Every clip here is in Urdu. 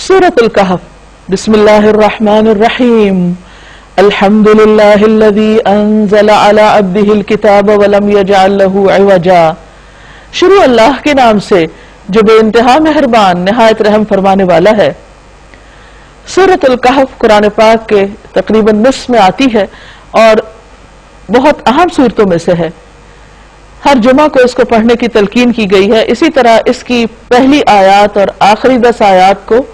سورۃ الکہف بسم اللہ الرحمن الرحیم الحمد للہ الذی انزل علی عبدہ الکتاب ولم یجعل لہ عوجا۔ شروع اللہ کے نام سے جو بے انتہا مہربان نہایت رحم فرمانے والا ہے۔ سورۃ الکہف قرآن پاک کے تقریباً نصف میں آتی ہے اور بہت اہم سورتوں میں سے ہے۔ ہر جمعہ کو اس کو پڑھنے کی تلقین کی گئی ہے۔ اسی طرح اس کی پہلی آیات اور آخری 10 آیات کو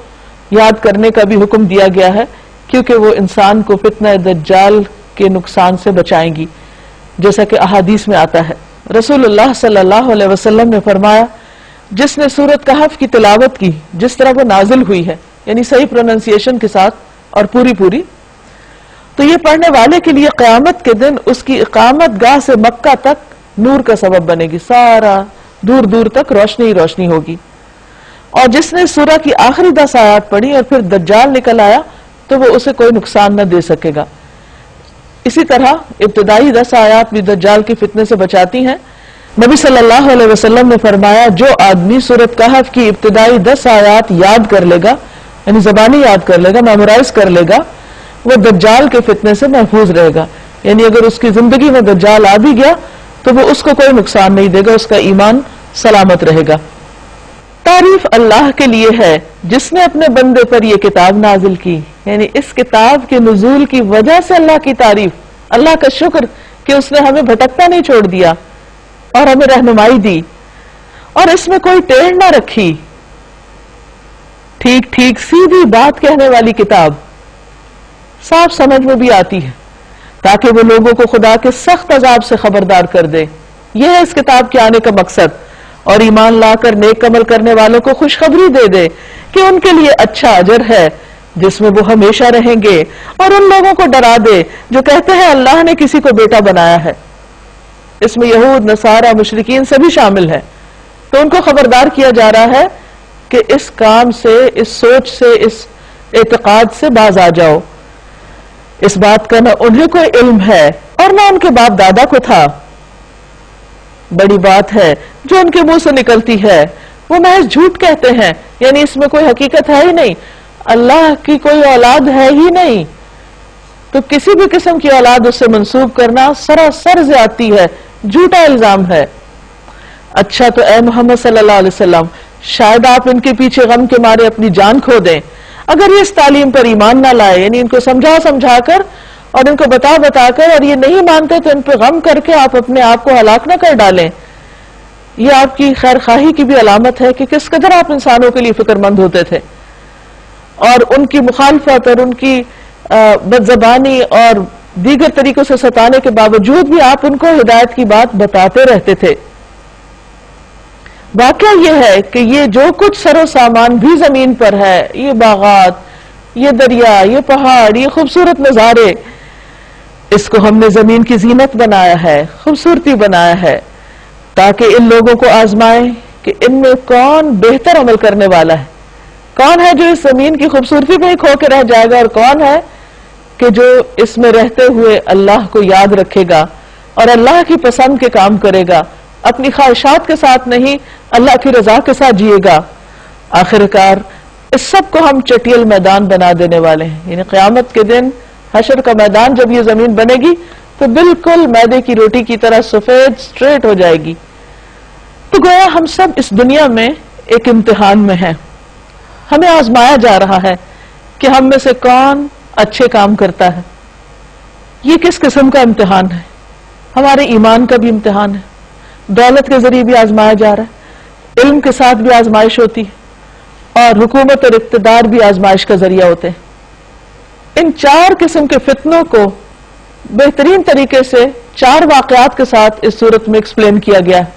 یاد کرنے کا بھی حکم دیا گیا ہے، کیونکہ وہ انسان کو فتنہ دجال کے نقصان سے بچائیں گی، جیسا کہ احادیث میں آتا ہے۔ رسول اللہ صلی اللہ علیہ وسلم نے فرمایا، جس نے سورۃ کہف کی تلاوت کی جس طرح وہ نازل ہوئی ہے، یعنی صحیح پروننسیشن کے ساتھ اور پوری، تو یہ پڑھنے والے کے لیے قیامت کے دن اس کی اقامت گاہ سے مکہ تک نور کا سبب بنے گی، سارا دور دور تک روشنی ہی روشنی ہوگی۔ اور جس نے سورہ کی آخری 10 آیات پڑھی اور پھر دجال نکل آیا تو وہ اسے کوئی نقصان نہ دے سکے گا۔ اسی طرح ابتدائی 10 آیات بھی دجال کی فتنے سے بچاتی ہیں۔ نبی صلی اللہ علیہ وسلم نے فرمایا، جو آدمی سورۃ کہف کی ابتدائی 10 آیات یاد کر لے گا، یعنی زبانی یاد کر لے گا، میمورائز کر لے گا، وہ دجال کے فتنے سے محفوظ رہے گا۔ یعنی اگر اس کی زندگی میں دجال آ بھی گیا تو وہ اس کو کوئی نقصان نہیں دے گا، اس کا ایمان سلامت رہے گا۔ تعریف اللہ کے لیے ہے جس نے اپنے بندے پر یہ کتاب نازل کی، یعنی اس کتاب کے نزول کی وجہ سے اللہ کی تعریف، اللہ کا شکر کہ اس نے ہمیں بھٹکتا نہیں چھوڑ دیا اور ہمیں رہنمائی دی، اور اس میں کوئی ٹیڑھ نہ رکھی، ٹھیک سیدھی بات کہنے والی کتاب، صاف سمجھ میں بھی آتی ہے، تاکہ وہ لوگوں کو خدا کے سخت عذاب سے خبردار کر دے۔ یہ ہے اس کتاب کے آنے کا مقصد، اور ایمان لا کر نیک عمل کرنے والوں کو خوشخبری دے دے کہ ان کے لیے اچھا اجر ہے جس میں وہ ہمیشہ رہیں گے، اور ان لوگوں کو ڈرا دے جو کہتے ہیں اللہ نے کسی کو بیٹا بنایا ہے۔ اس میں یہود، نصارہ، مشرکین سبھی شامل ہیں، تو ان کو خبردار کیا جا رہا ہے کہ اس کام سے، اس سوچ سے، اس اعتقاد سے باز آ جاؤ۔ اس بات کا نہ انہیں کوئی علم ہے اور نہ ان کے باپ دادا کو تھا۔ بڑی بات ہے جو ان کے منہ سے نکلتی ہے، وہ محض جھوٹ کہتے ہیں، یعنی اس میں کوئی حقیقت ہے ہی نہیں، اللہ کی کوئی اولاد ہے ہی نہیں، تو کسی بھی قسم کی اولاد اس سے منسوب کرنا سراسر زیادتی ہے، جھوٹا الزام ہے۔ اچھا تو اے محمد صلی اللہ علیہ وسلم، شاید آپ ان کے پیچھے غم کے مارے اپنی جان کھو دیں، اگر یہ اس تعلیم پر ایمان نہ لائے، یعنی ان کو سمجھا کر اور ان کو بتا کر، اور یہ نہیں مانتے تو ان پہ غم کر کے آپ اپنے آپ کو ہلاک نہ کر ڈالیں۔ یہ آپ کی خیر خواہی کی بھی علامت ہے کہ کس قدر آپ انسانوں کے لیے فکر مند ہوتے تھے، اور ان کی مخالفت اور ان کی بدزبانی اور دیگر طریقوں سے ستانے کے باوجود بھی آپ ان کو ہدایت کی بات بتاتے رہتے تھے۔ واقعہ یہ ہے کہ یہ جو کچھ سر و سامان بھی زمین پر ہے، یہ باغات، یہ دریا، یہ پہاڑ، یہ خوبصورت نظارے، اس کو ہم نے زمین کی زینت بنایا ہے، خوبصورتی بنایا ہے، تاکہ ان لوگوں کو آزمائیں کہ ان میں کون بہتر عمل کرنے والا ہے، کون ہے جو اس زمین کی خوبصورتی پہ ہی کھو کے رہ جائے گا، اور کون ہے کہ جو اس میں رہتے ہوئے اللہ کو یاد رکھے گا اور اللہ کی پسند کے کام کرے گا، اپنی خواہشات کے ساتھ نہیں، اللہ کی رضا کے ساتھ جیے گا۔ آخرکار اس سب کو ہم چٹیل میدان بنا دینے والے ہیں، یعنی قیامت کے دن حشر کا میدان جب یہ زمین بنے گی تو بالکل میدے کی روٹی کی طرح سفید اسٹریٹ ہو جائے گی۔ تو گویا ہم سب اس دنیا میں ایک امتحان میں ہیں، ہمیں آزمایا جا رہا ہے کہ ہم میں سے کون اچھے کام کرتا ہے۔ یہ کس قسم کا امتحان ہے؟ ہمارے ایمان کا بھی امتحان ہے، دولت کے ذریعے بھی آزمایا جا رہا ہے، علم کے ساتھ بھی آزمائش ہوتی ہے، اور حکومت اور اقتدار بھی آزمائش کا ذریعہ ہوتے ہیں۔ ان 4 قسم کے فتنوں کو بہترین طریقے سے 4 واقعات کے ساتھ اس صورت میں ایکسپلین کیا گیا ہے۔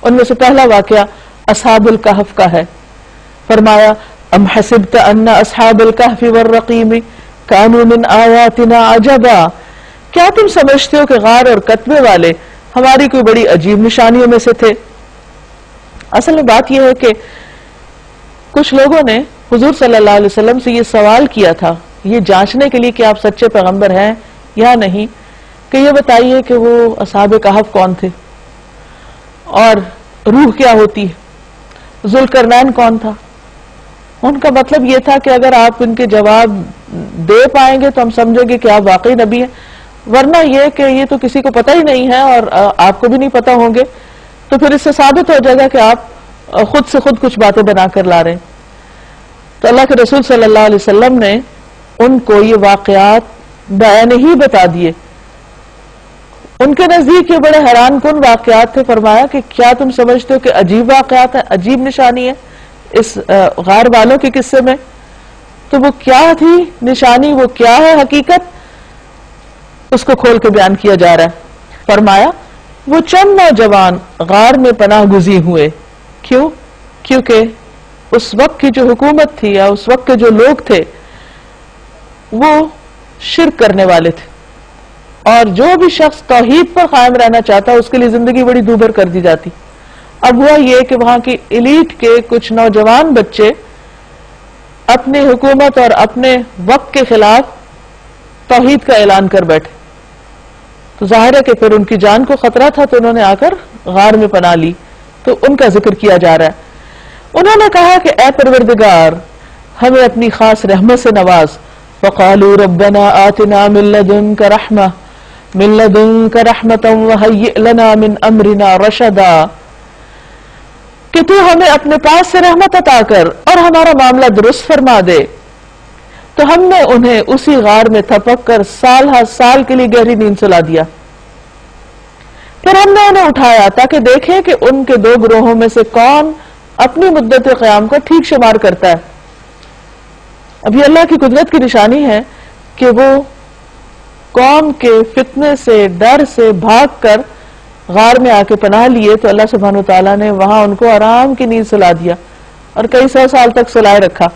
ان میں سے پہلا واقعہ اصحاب الکہف کا ہے۔ فرمایا، ام حسبت ان اصحاب الکہف والرقیم کانوا من آیاتنا عجبا، کیا تم سمجھتے ہو کہ غار اور کتبے والے ہماری کوئی بڑی عجیب نشانیوں میں سے تھے؟ اصل میں بات یہ ہے کہ کچھ لوگوں نے حضور صلی اللہ علیہ وسلم سے یہ سوال کیا تھا، یہ جانچنے کے لیے کہ آپ سچے پیغمبر ہیں یا نہیں، کہ یہ بتائیے کہ وہ اصحاب کہف کون تھے، اور روح کیا ہوتی ہے، ذوالقرنین کون تھا، ان کا مطلب یہ تھا کہ اگر آپ ان کے جواب دے پائیں گے تو ہم سمجھیں گے کہ آپ واقعی نبی ہیں، ورنہ یہ کہ یہ تو کسی کو پتہ ہی نہیں ہے اور آپ کو بھی نہیں پتہ ہوں گے، تو پھر اس سے ثابت ہو جائے گا کہ آپ خود سے خود کچھ باتیں بنا کر لا رہے ہیں۔ تو اللہ کے رسول صلی اللہ علیہ وسلم نے ان کو یہ واقعات بیان ہی بتا دیے۔ ان کے نزدیک یہ بڑے حیران کن واقعات تھے۔ فرمایا کہ کیا تم سمجھتے ہو کہ عجیب واقعات ہیں، عجیب نشانی ہے اس غار والوں کے قصے میں؟ تو وہ کیا تھی نشانی، وہ کیا ہے حقیقت، اس کو کھول کے بیان کیا جا رہا ہے۔ فرمایا وہ چند نوجوان غار میں پناہ گزین ہوئے۔ کیوں؟ کیونکہ اس وقت کی جو حکومت تھی یا اس وقت کے جو لوگ تھے وہ شرک کرنے والے تھے، اور جو بھی شخص توحید پر قائم رہنا چاہتا اس کے لیے زندگی بڑی دوبھر کر دی جاتی۔ اب ہوا یہ کہ وہاں کی ایلیٹ کے کچھ نوجوان بچے اپنی حکومت اور اپنے وقت کے خلاف توحید کا اعلان کر بیٹھے، تو ظاہر ہے کہ پھر ان کی جان کو خطرہ تھا، تو انہوں نے آ کر غار میں پناہ لی۔ تو ان کا ذکر کیا جا رہا ہے۔ انہوں نے کہا کہ اے پروردگار ہمیں اپنی خاص رحمت سے نواز۔ فقالوا ربنا آتنا من لدنک رحمہ من لدنک رحمتا وہیئ لنا من امرنا رشدا، کہ تو ہمیں اپنے پاس سے رحمت عطا کر اور ہمارا معاملہ درست فرما دے۔ تو ہم نے انہیں اسی غار میں تھپک کر سال ہر سال کے لیے گہری نیند سلا دیا۔ پھر ہم نے انہیں اٹھایا تاکہ دیکھیں کہ ان کے دو گروہوں میں سے کون اپنی مدت قیام کا ٹھیک شمار کرتا ہے۔ اب یہ اللہ کی قدرت کی نشانی ہے کہ وہ قوم کے فتنے سے، ڈر سے بھاگ کر غار میں آ کے پناہ لیے، تو اللہ سبحانہ وتعالیٰ نے وہاں ان کو آرام کی نیند سلا دیا اور کئی سو سال تک سلائے رکھا،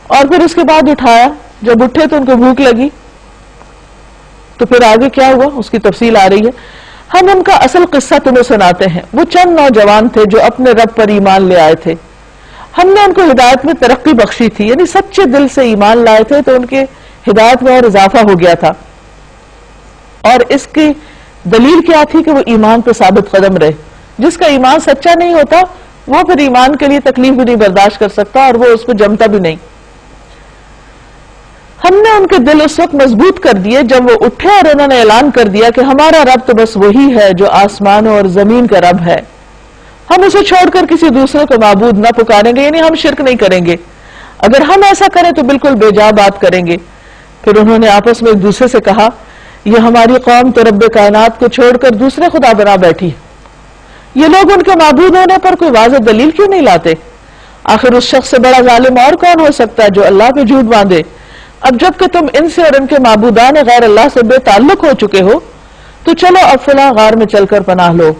اور پھر اس کے بعد اٹھایا۔ جب اٹھے تو ان کو بھوک لگی، تو پھر آگے کیا ہوا اس کی تفصیل آ رہی ہے۔ ہم ان کا اصل قصہ تمہیں سناتے ہیں۔ وہ چند نوجوان تھے جو اپنے رب پر ایمان لے آئے تھے، ہم نے ان کو ہدایت میں ترقی بخشی تھی، یعنی سچے دل سے ایمان لائے تھے تو ان کے ہدایت میں اور اضافہ ہو گیا تھا۔ اور اس کی دلیل کیا تھی کہ وہ ایمان پہ ثابت قدم رہے۔ جس کا ایمان سچا نہیں ہوتا وہ پھر ایمان کے لیے تکلیف بھی نہیں برداشت کر سکتا اور وہ اس کو جمتا بھی نہیں۔ ہم نے ان کے دل اس وقت مضبوط کر دیے جب وہ اٹھے اور انہوں نے اعلان کر دیا کہ ہمارا رب تو بس وہی ہے جو آسمانوں اور زمین کا رب ہے، ہم اسے چھوڑ کر کسی دوسرے کو معبود نہ پکاریں گے، یعنی ہم شرک نہیں کریں گے۔ اگر ہم ایسا کریں تو بالکل بے جا بات کریں گے۔ پھر انہوں نے آپس میں ایک دوسرے سے کہا یہ ہماری قوم تو رب کائنات کو چھوڑ کر دوسرے خدا بنا بیٹھی، یہ لوگ ان کے معبود ہونے پر کوئی واضح دلیل کیوں نہیں لاتے؟ آخر اس شخص سے بڑا ظالم اور کون ہو سکتا ہے جو اللہ پہ جھوٹ باندھے؟ اب جب کہ تم ان سے اور ان کے معبودان غیر اللہ سے بے تعلق ہو چکے ہو تو چلو اب فلاں غار میں چل کر پناہ لو،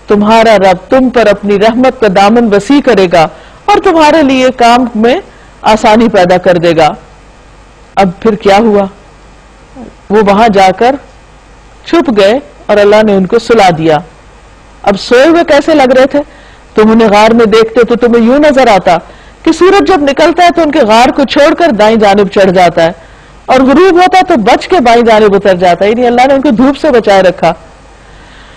تمہارا رب تم پر اپنی رحمت کا دامن وسیع کرے گا اور تمہارے لیے کام میں آسانی پیدا کر دے گا۔ اب پھر کیا ہوا؟ وہ وہاں جا کر چھپ گئے اور اللہ نے ان کو سلا دیا۔ اب سوئے ہوئے کیسے لگ رہے تھے؟ تم انہیں غار میں دیکھتے تو تمہیں یوں نظر آتا کہ سورج جب نکلتا ہے تو ان کے غار کو چھوڑ کر دائیں جانب چڑھ جاتا ہے، اور غروب ہوتا ہے تو بچ کے بائیں جانب اتر جاتا ہے، یعنی اللہ نے ان کو دھوپ سے بچائے رکھا۔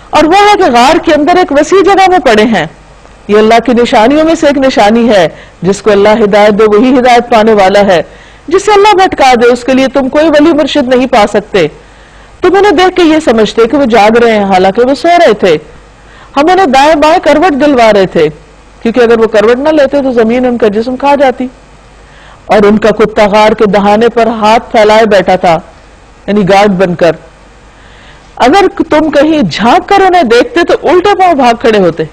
اور وہ ہے کہ غار کے اندر ایک وسیع جگہ میں پڑے ہیں۔ یہ اللہ کی نشانیوں میں سے ایک نشانی ہے، جس کو اللہ ہدایت دے وہی ہدایت پانے والا ہے، جسے اللہ بھٹکا دے اس کے لیے تم کوئی ولی مرشد نہیں پا سکتے۔ تم انہیں دیکھ کے یہ سمجھتے کہ وہ جاگ رہے ہیں، حالانکہ وہ سو رہے تھے۔ ہم انہیں دائیں بائیں کروٹ دلوا رہے تھے، کیونکہ اگر وہ کروٹ نہ لیتے تو زمین ان کا جسم کھا جاتی۔ اور ان کا کتا غار کے دہانے پر ہاتھ پھیلائے بیٹھا تھا، یعنی گارڈ بن کر۔ اگر تم کہیں جھانک کر انہیں دیکھتے تو الٹے پاؤں بھاگ کھڑے ہوتے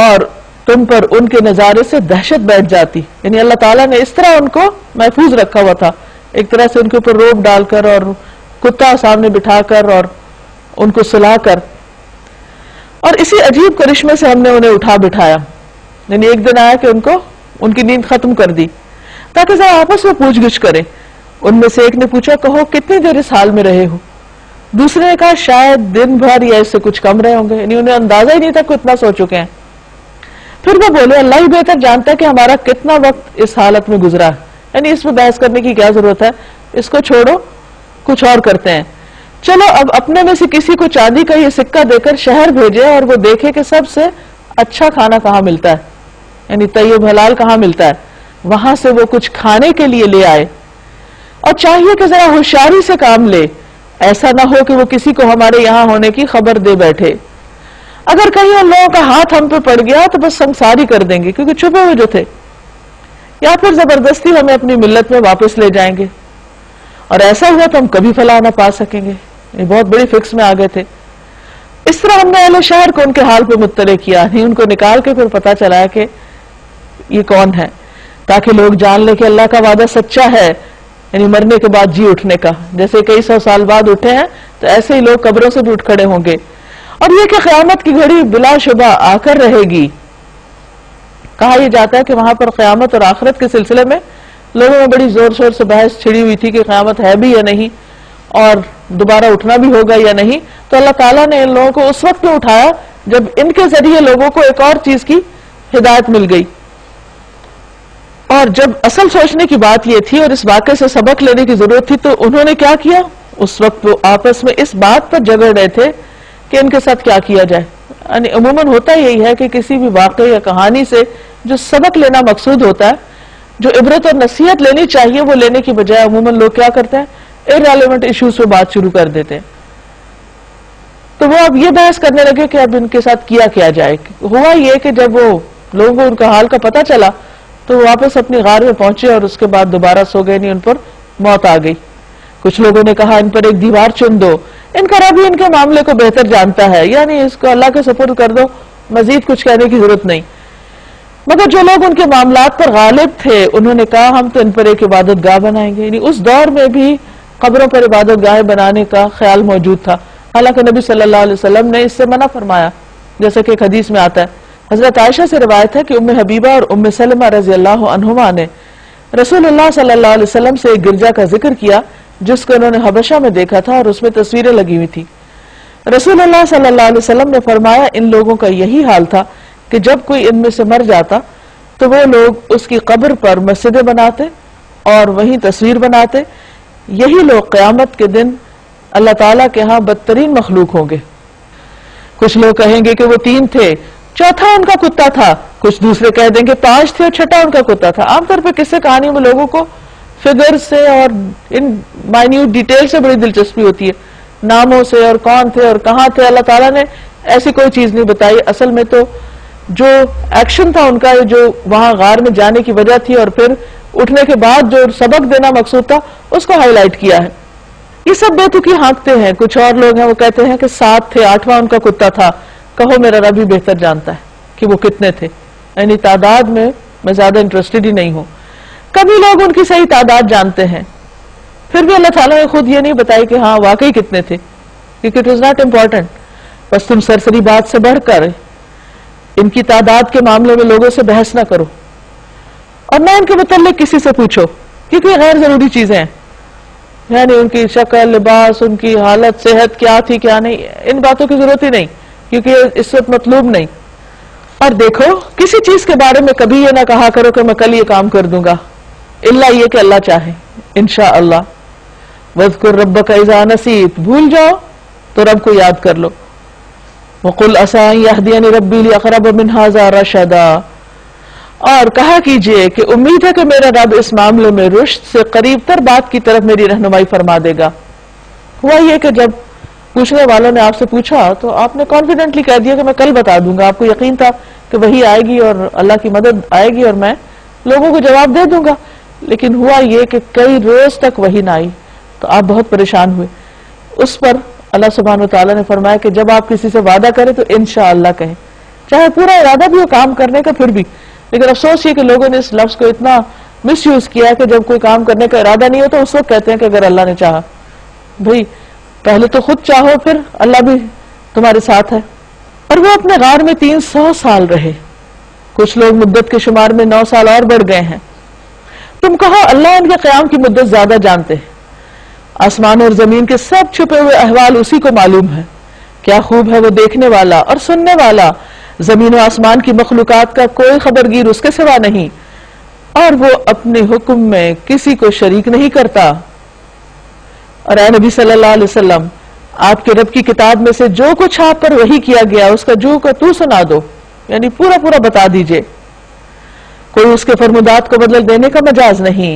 اور تم پر ان کے نظارے سے دہشت بیٹھ جاتی، یعنی اللہ تعالیٰ نے اس طرح ان کو محفوظ رکھا ہوا تھا، ایک طرح سے ان کے اوپر روپ ڈال کر اور کتا سامنے بٹھا کر اور ان کو سلا کر۔ اور اسی عجیب کرشمے سے ہم نے انہیں اٹھا بٹھایا، یعنی ایک دن آیا کہ ان کو ان کی نیند ختم کر دی تاکہ ذرا آپس میں پوچھ گچھ کریں۔ ان میں سے ایک نے پوچھا کہو کتنی دیر اس حال میں رہے ہو؟ دوسرے نے کہا شاید دن بھر یا اس سے کچھ کم رہے ہوں گے، یعنی انہیں اندازہ ہی نہیں تھا کہ اتنا سو چکے ہیں۔ پھر وہ بولے اللہ ہی بہتر جانتا ہے کہ ہمارا کتنا وقت اس حالت میں گزرا ہے، یعنی اس میں بحث کرنے کی کیا ضرورت ہے، اس کو چھوڑو کچھ اور کرتے ہیں۔ چلو اب اپنے میں سے کسی کو چاندی کا یہ سکہ دے کر شہر بھیجے اور وہ دیکھے کہ سب سے اچھا کھانا کہاں ملتا ہے۔ یعنی طیب حلال کہاں ملتا ہے، وہاں سے وہ کچھ کھانے کے لیے لے آئے، اور چاہیے کہ ذرا ہوشیاری سے کام لے، ایسا نہ ہو کہ وہ کسی کو ہمارے یہاں ہونے کی خبر دے بیٹھے۔ اگر کہیں ان لوگوں کا ہاتھ ہم پہ پڑ گیا تو بس سنساری کر دیں گے، کیونکہ چھپے ہوئے جو تھے، یا پھر زبردستی ہمیں اپنی ملت میں واپس لے جائیں گے، اور ایسا ہوا تو ہم کبھی فلاح نہ پا سکیں گے۔ یہ بہت بڑی فکس میں آ گئے تھے۔ اس طرح ہم نے اہل شہر کو ان کے حال پہ مطلع کیا، نہیں ان کو نکال کے پھر پتا چلا کہ یہ کون ہے، تاکہ لوگ جان لیں کہ اللہ کا وعدہ سچا ہے، یعنی مرنے کے بعد جی اٹھنے کا، جیسے کئی سو سال بعد اٹھے ہیں تو ایسے ہی لوگ قبروں سے بھی اٹھ کھڑے ہوں گے، اور یہ کہ قیامت کی گھڑی بلا شبہ آ کر رہے گی۔ کہا یہ جاتا ہے کہ وہاں پر قیامت اور آخرت کے سلسلے میں لوگوں میں بڑی زور شور سے بحث چھڑی ہوئی تھی کہ قیامت ہے بھی یا نہیں، اور دوبارہ اٹھنا بھی ہوگا یا نہیں، تو اللہ تعالیٰ نے ان لوگوں کو اس وقت میں اٹھایا جب ان کے ذریعے لوگوں کو ایک اور چیز کی ہدایت مل گئی، اور جب اصل سوچنے کی بات یہ تھی اور اس واقعے سے سبق لینے کی ضرورت تھی، تو انہوں نے کیا کیا؟ اس وقت وہ آپس میں اس بات پر جھگڑ رہے تھے کہ ان کے ساتھ کیا کیا جائے۔ یعنی عموماً ہوتا یہی ہے کہ کسی بھی واقعے یا کہانی سے جو سبق لینا مقصود ہوتا ہے، جو عبرت اور نصیحت لینی چاہیے، وہ لینے کی بجائے عموماً لوگ کیا کرتے ہیں؟ irrelevant ایشوز پہ بات شروع کر دیتے ہیں۔ تو وہ اب یہ بحث کرنے لگے کہ اب ان کے ساتھ کیا جائے۔ ہوا یہ کہ جب وہ لوگوں کو ان کا حال کا پتہ چلا تو وہ واپس اپنی غار میں پہنچے اور اس کے بعد دوبارہ سو گئے، نہیں ان پر موت آ گئی۔ کچھ لوگوں نے کہا ان پر ایک دیوار چن دو، ان کا رب ہی ان کے معاملے کو بہتر جانتا ہے، یعنی اس کو اللہ کے سپرد کر دو، مزید کچھ کہنے کی ضرورت نہیں۔ مگر جو لوگ ان کے معاملات پر غالب تھے انہوں نے کہا ہم تو ان پر ایک عبادت گاہ بنائیں گے۔ یعنی اس دور میں بھی قبروں پر عبادت گاہیں بنانے کا خیال موجود تھا، حالانکہ نبی صلی اللہ علیہ وسلم نے اس سے منع فرمایا، جیسا کہ ایک حدیث میں آتا ہے۔ حضرت عائشہ سے روایت ہے کہ ام حبیبہ اور ام سلمہ رضی اللہ عنہما نے رسول اللہ صلی اللہ علیہ وسلم سے ایک گرجا کا ذکر کیا جس کو انہوں نے حبشہ میں دیکھا تھا اور اس میں تصویریں لگی ہوئی تھی۔ رسول اللہ صلی اللہ علیہ وسلم نے فرمایا ان لوگوں کا یہی حال تھا کہ جب کوئی ان میں سے مر جاتا تو وہ لوگ اس کی قبر پر مسجدیں بناتے اور وہیں تصویر بناتے۔ یہی لوگ قیامت کے دن اللہ تعالیٰ کے ہاں بدترین مخلوق ہوں گے۔ کچھ لوگ کہیں گے کہ وہ 3 تھے، چوتھا ان کا کتا تھا، کچھ دوسرے کہہ دیں گے 5 تھے اور چھٹا ان کا کتا تھا۔ عام طور پہ قصے کہانیوں میں لوگوں کو فگر سے اور ان مائنیوٹ ڈیٹیل سے بڑی دلچسپی ہوتی ہے، ناموں سے اور کون تھے اور کہاں تھے۔ اللہ تعالیٰ نے ایسی کوئی چیز نہیں بتائی، اصل میں تو جو ایکشن تھا ان کا، جو وہاں غار میں جانے کی وجہ تھی اور پھر اٹھنے کے بعد جو سبق دینا مقصود تھا اس کو ہائی لائٹ کیا ہے۔ یہ سب بے تکی ہانکتے ہیں۔ کچھ اور لوگ ہیں وہ کہتے ہیں کہ 7 تھے، 8واں ان کا کتا تھا۔ کہو میرا رب ہی بہتر جانتا ہے کہ وہ کتنے تھے، یعنی تعداد میں زیادہ انٹرسٹڈ ہی نہیں ہوں۔ کبھی لوگ ان کی صحیح تعداد جانتے ہیں، پھر بھی اللہ تعالیٰ نے خود یہ نہیں بتائی کہ ہاں واقعی کتنے تھے، کیونکہ اٹ واز ناٹ امپورٹنٹ۔ بس تم سرسری بات سے بڑھ کر ان کی تعداد کے معاملے میں لوگوں سے بحث نہ کرو اور نہ ان کے متعلق کسی سے پوچھو، کیونکہ یہ غیر ضروری چیزیں ہیں، یعنی ان کی شکل، لباس، ان کی حالت، صحت کیا تھی کیا نہیں، ان باتوں کی ضرورت ہی نہیں، کیونکہ اس وقت مطلوب نہیں۔ اور دیکھو کسی چیز کے بارے میں کبھی یہ نہ کہا کرو کہ میں کل یہ کام کر دوں گا، الا یہ کہ اللہ چاہے، انشاءاللہ۔ وَاذْكُرْ رَبَّكَ إِذَا نَسِيتَ، بھول جاؤ تو رب کو یاد کر لو۔ وَقُلْ عَسَىٰ أَن يَهْدِيَنِ رَبِّي لِأَقْرَبَ مِنْ هَٰذَا رَشَدًا، اور کہا کیجئے کہ امید ہے کہ میرا رب اس معاملے میں رشد سے قریب تر بات کی طرف میری رہنمائی فرما دے گا۔ ہوا یہ کہ جب پوچھنے والوں نے آپ سے پوچھا تو آپ نے کانفیڈنٹلی کہہ دیا کہ میں کل بتا دوں گا، آپ کو یقین تھا کہ وہی آئے گی اور اللہ کی مدد آئے گی اور میں لوگوں کو جواب دے دوں گا، لیکن ہوا یہ کہ کئی روز تک وہی نہ آئی تو آپ بہت پریشان ہوئے۔ اس پر اللہ سبحانہ وتعالیٰ نے فرمایا کہ جب آپ کسی سے وعدہ کریں تو انشاءاللہ کہیں، چاہے پورا ارادہ بھی ہو کام کرنے کا پھر بھی، لیکن افسوس یہ کہ لوگوں نے اس لفظ کو اتنا مس یوز کیا ہے کہ جب کوئی کام کرنے کا ارادہ نہیں ہو تو اس وقت کہتے ہیں کہ اگر اللہ نے چاہا۔ بھئی پہلے تو خود چاہو پھر اللہ بھی تمہارے ساتھ ہے۔ اور وہ اپنے غار میں 300 سال رہے، کچھ لوگ مدت کے شمار میں 9 سال اور بڑھ گئے ہیں۔ تم کہو اللہ ان کے قیام کی مدت زیادہ جانتے ہیں، آسمان اور زمین کے سب چھپے ہوئے احوال اسی کو معلوم ہے۔ کیا خوب ہے وہ دیکھنے والا اور سننے والا، زمین و آسمان کی مخلوقات کا کوئی خبرگیر اس کے سوا نہیں، اور وہ اپنے حکم میں کسی کو شریک نہیں کرتا۔ اور اے نبی صلی اللہ علیہ وسلم، آپ کے رب کی کتاب میں سے جو کچھ آپ پر وحی کیا گیا اس کا جو کا تو سنا دو، یعنی پورا پورا بتا دیجئے۔ کوئی اس کے فرمودات کو بدل دینے کا مجاز نہیں.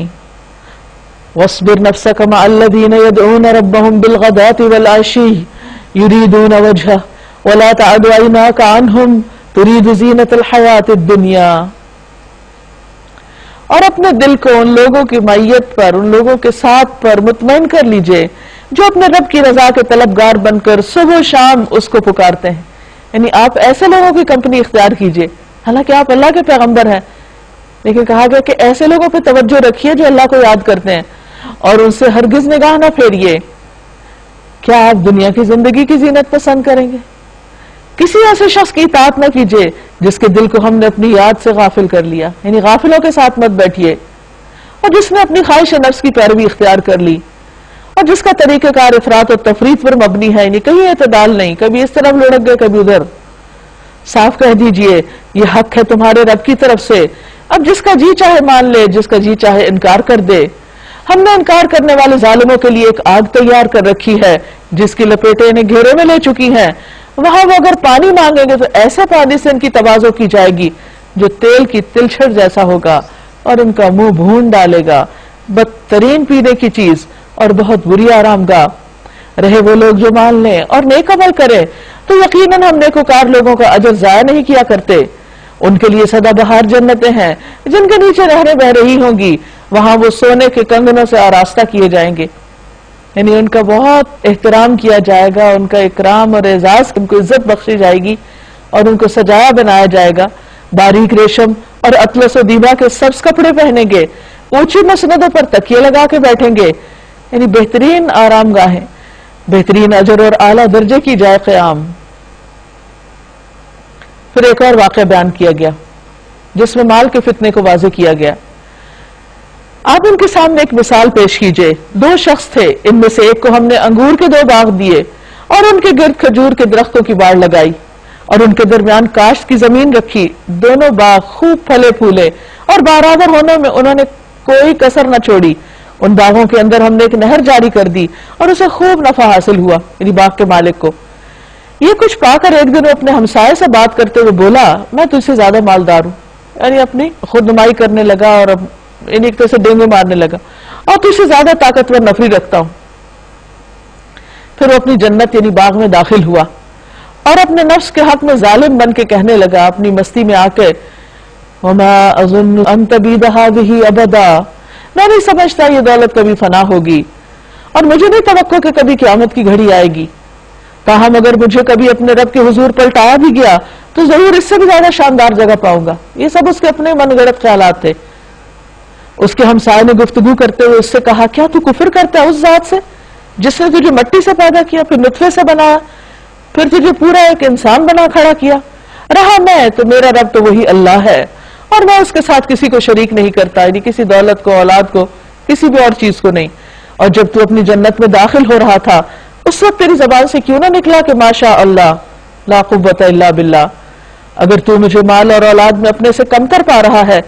وَاصْبِرْ نَفْسَكَ مَعَ الَّذِينَ يَدْعُونَ رَبَّهُمْ بِالْغَدَاةِ وَالْعَشِيِّ يُرِيدُونَ وَجْهَهُ وَلَا تَعْدُ عَيْنَاكَ عَنْهُمْ تُرِيدُ زِينَةَ الْحَيَاةِ الدُّنْيَا. اور اپنے دل کو ان لوگوں کی معیت پر، ان لوگوں کے ساتھ پر مطمئن کر لیجئے جو اپنے رب کی رضا کے طلبگار بن کر صبح و شام اس کو پکارتے ہیں. یعنی آپ ایسے لوگوں کی کمپنی اختیار کیجئے، حالانکہ آپ اللہ کے پیغمبر ہیں، لیکن کہا گیا کہ ایسے لوگوں پہ توجہ رکھیے جو اللہ کو یاد کرتے ہیں اور ان سے ہرگز نگاہ نہ پھیریے. کیا آپ دنیا کی زندگی کی زینت پسند کریں گے؟ کسی ایسے شخص کی اطاعت نہ کیجیے جس کے دل کو ہم نے اپنی یاد سے غافل کر لیا، یعنی غافلوں کے ساتھ مت بیٹھیے، اور جس نے اپنی خواہش نفس کی پیروی اختیار کر لی اور جس کا طریقہ کار افراط و تفریط پر مبنی ہے، یعنی کہیں اعتدال نہیں، کبھی اس طرف لڑک گئے کبھی ادھر. صاف کہہ دیجئے یہ حق ہے تمہارے رب کی طرف سے، اب جس کا جی چاہے مان لے، جس کا جی چاہے انکار کر دے. ہم نے انکار کرنے والے ظالموں کے لیے ایک آگ تیار کر رکھی ہے جس کی لپیٹیں انہیں گھیرے میں لے چکی ہیں. وہاں وہ اگر پانی مانگیں گے تو ایسے پانی سے ان کی تواضع کی جائے گی جو تیل کی تلچھٹ جیسا ہوگا اور ان کا منہ بھون ڈالے گا. بدترین پینے کی چیز اور بہت بری آرام گاہ. رہے وہ لوگ جو مان لیں اور نیک عمل کریں تو یقیناً ہم نیکوکار لوگوں کا اجر ضائع نہیں کیا کرتے. ان کے لیے سدا بہار جنتیں ہیں جن کے نیچے نہریں بہ رہی ہوں گی، وہاں وہ سونے کے کنگنوں سے آراستہ کیے جائیں گے. یعنی ان کا بہت احترام کیا جائے گا، ان کا اکرام اور اعزاز، ان کو عزت بخشی جائے گی اور ان کو سجایا بنایا جائے گا. باریک ریشم اور اطلس و دیبا کے سبز کپڑے پہنیں گے، اونچی مسندوں پر تکیے لگا کے بیٹھیں گے. یعنی بہترین آرام گاہیں، بہترین اجر اور اعلیٰ درجے کی جائے قیام. پھر ایک اور واقعہ بیان کیا گیا جس میں مال کے فتنے کو واضح کیا گیا. آپ ان کے سامنے ایک مثال پیش کیجئے. 2 شخص تھے، ان میں سے ایک کو ہم نے انگور کے 2 باغ دیے اور ان کے گرد کھجور کے درختوں کی باڑ لگائی اور ان کے درمیان کاشت کی زمین رکھی. دونوں باغ خوب پھلے پھولے اور برابر ہونے میں انہوں نے کوئی کسر نہ چھوڑی. ان باغوں کے اندر ہم نے ایک نہر جاری کر دی اور اسے خوب نفع حاصل ہوا، یعنی باغ کے مالک کو. یہ کچھ پا کر ایک دن وہ اپنے ہمسائے سے بات کرتے ہوئے بولا، میں تجھ سے زیادہ مالدار ہوں. یعنی اپنی خود نمائی کرنے لگا اور ایک طرح سے ڈینگو مارنے لگا، اور تجھ سے زیادہ طاقتور نفری رکھتا ہوں. پھر وہ اپنی جنت یعنی باغ میں داخل ہوا اور اپنے نفس کے حق میں ظالم بن کے کہنے لگا اپنی مستی میں آ کے، وَمَا أَظُنُّ أَن تَبِيدَ هَٰذِهِ أَبَدًا، میں نہیں سمجھتا یہ دولت کبھی فنا ہوگی اور مجھے نہیں توقع کہ کبھی قیامت کی گھڑی آئے گی. تاہم اگر مجھے کبھی اپنے رب کے حضور پلٹایا بھی گیا تو ضرور اس سے بھی زیادہ شاندار جگہ پاؤں گا. یہ سب اس کے اپنے من گڑت خیالات تھے. اس کے ہمسائے نے گفتگو کرتے ہوئے اس سے کہا، کیا تو کفر کرتا ہے اس ذات سے جس نے تجھے مٹی سے پیدا کیا، پھر نطفے سے بنایا، پھر تجھے پورا ایک انسان بنا کھڑا کیا؟ رہا میں تو میرا رب تو وہی اللہ ہے اور میں اس کے ساتھ کسی کو شریک نہیں کرتا، یعنی کسی دولت کو، اولاد کو، کسی بھی اور چیز کو نہیں. اور جب تو اپنی جنت میں داخل ہو رہا تھا اس وقت تیری زبان سے کیوں نہ نکلا کہ ماشاء اللہ لا قوت الا باللہ؟ اگر تو مجھے مال اور اولاد میں اپنے سے کمتر پا رہا ہے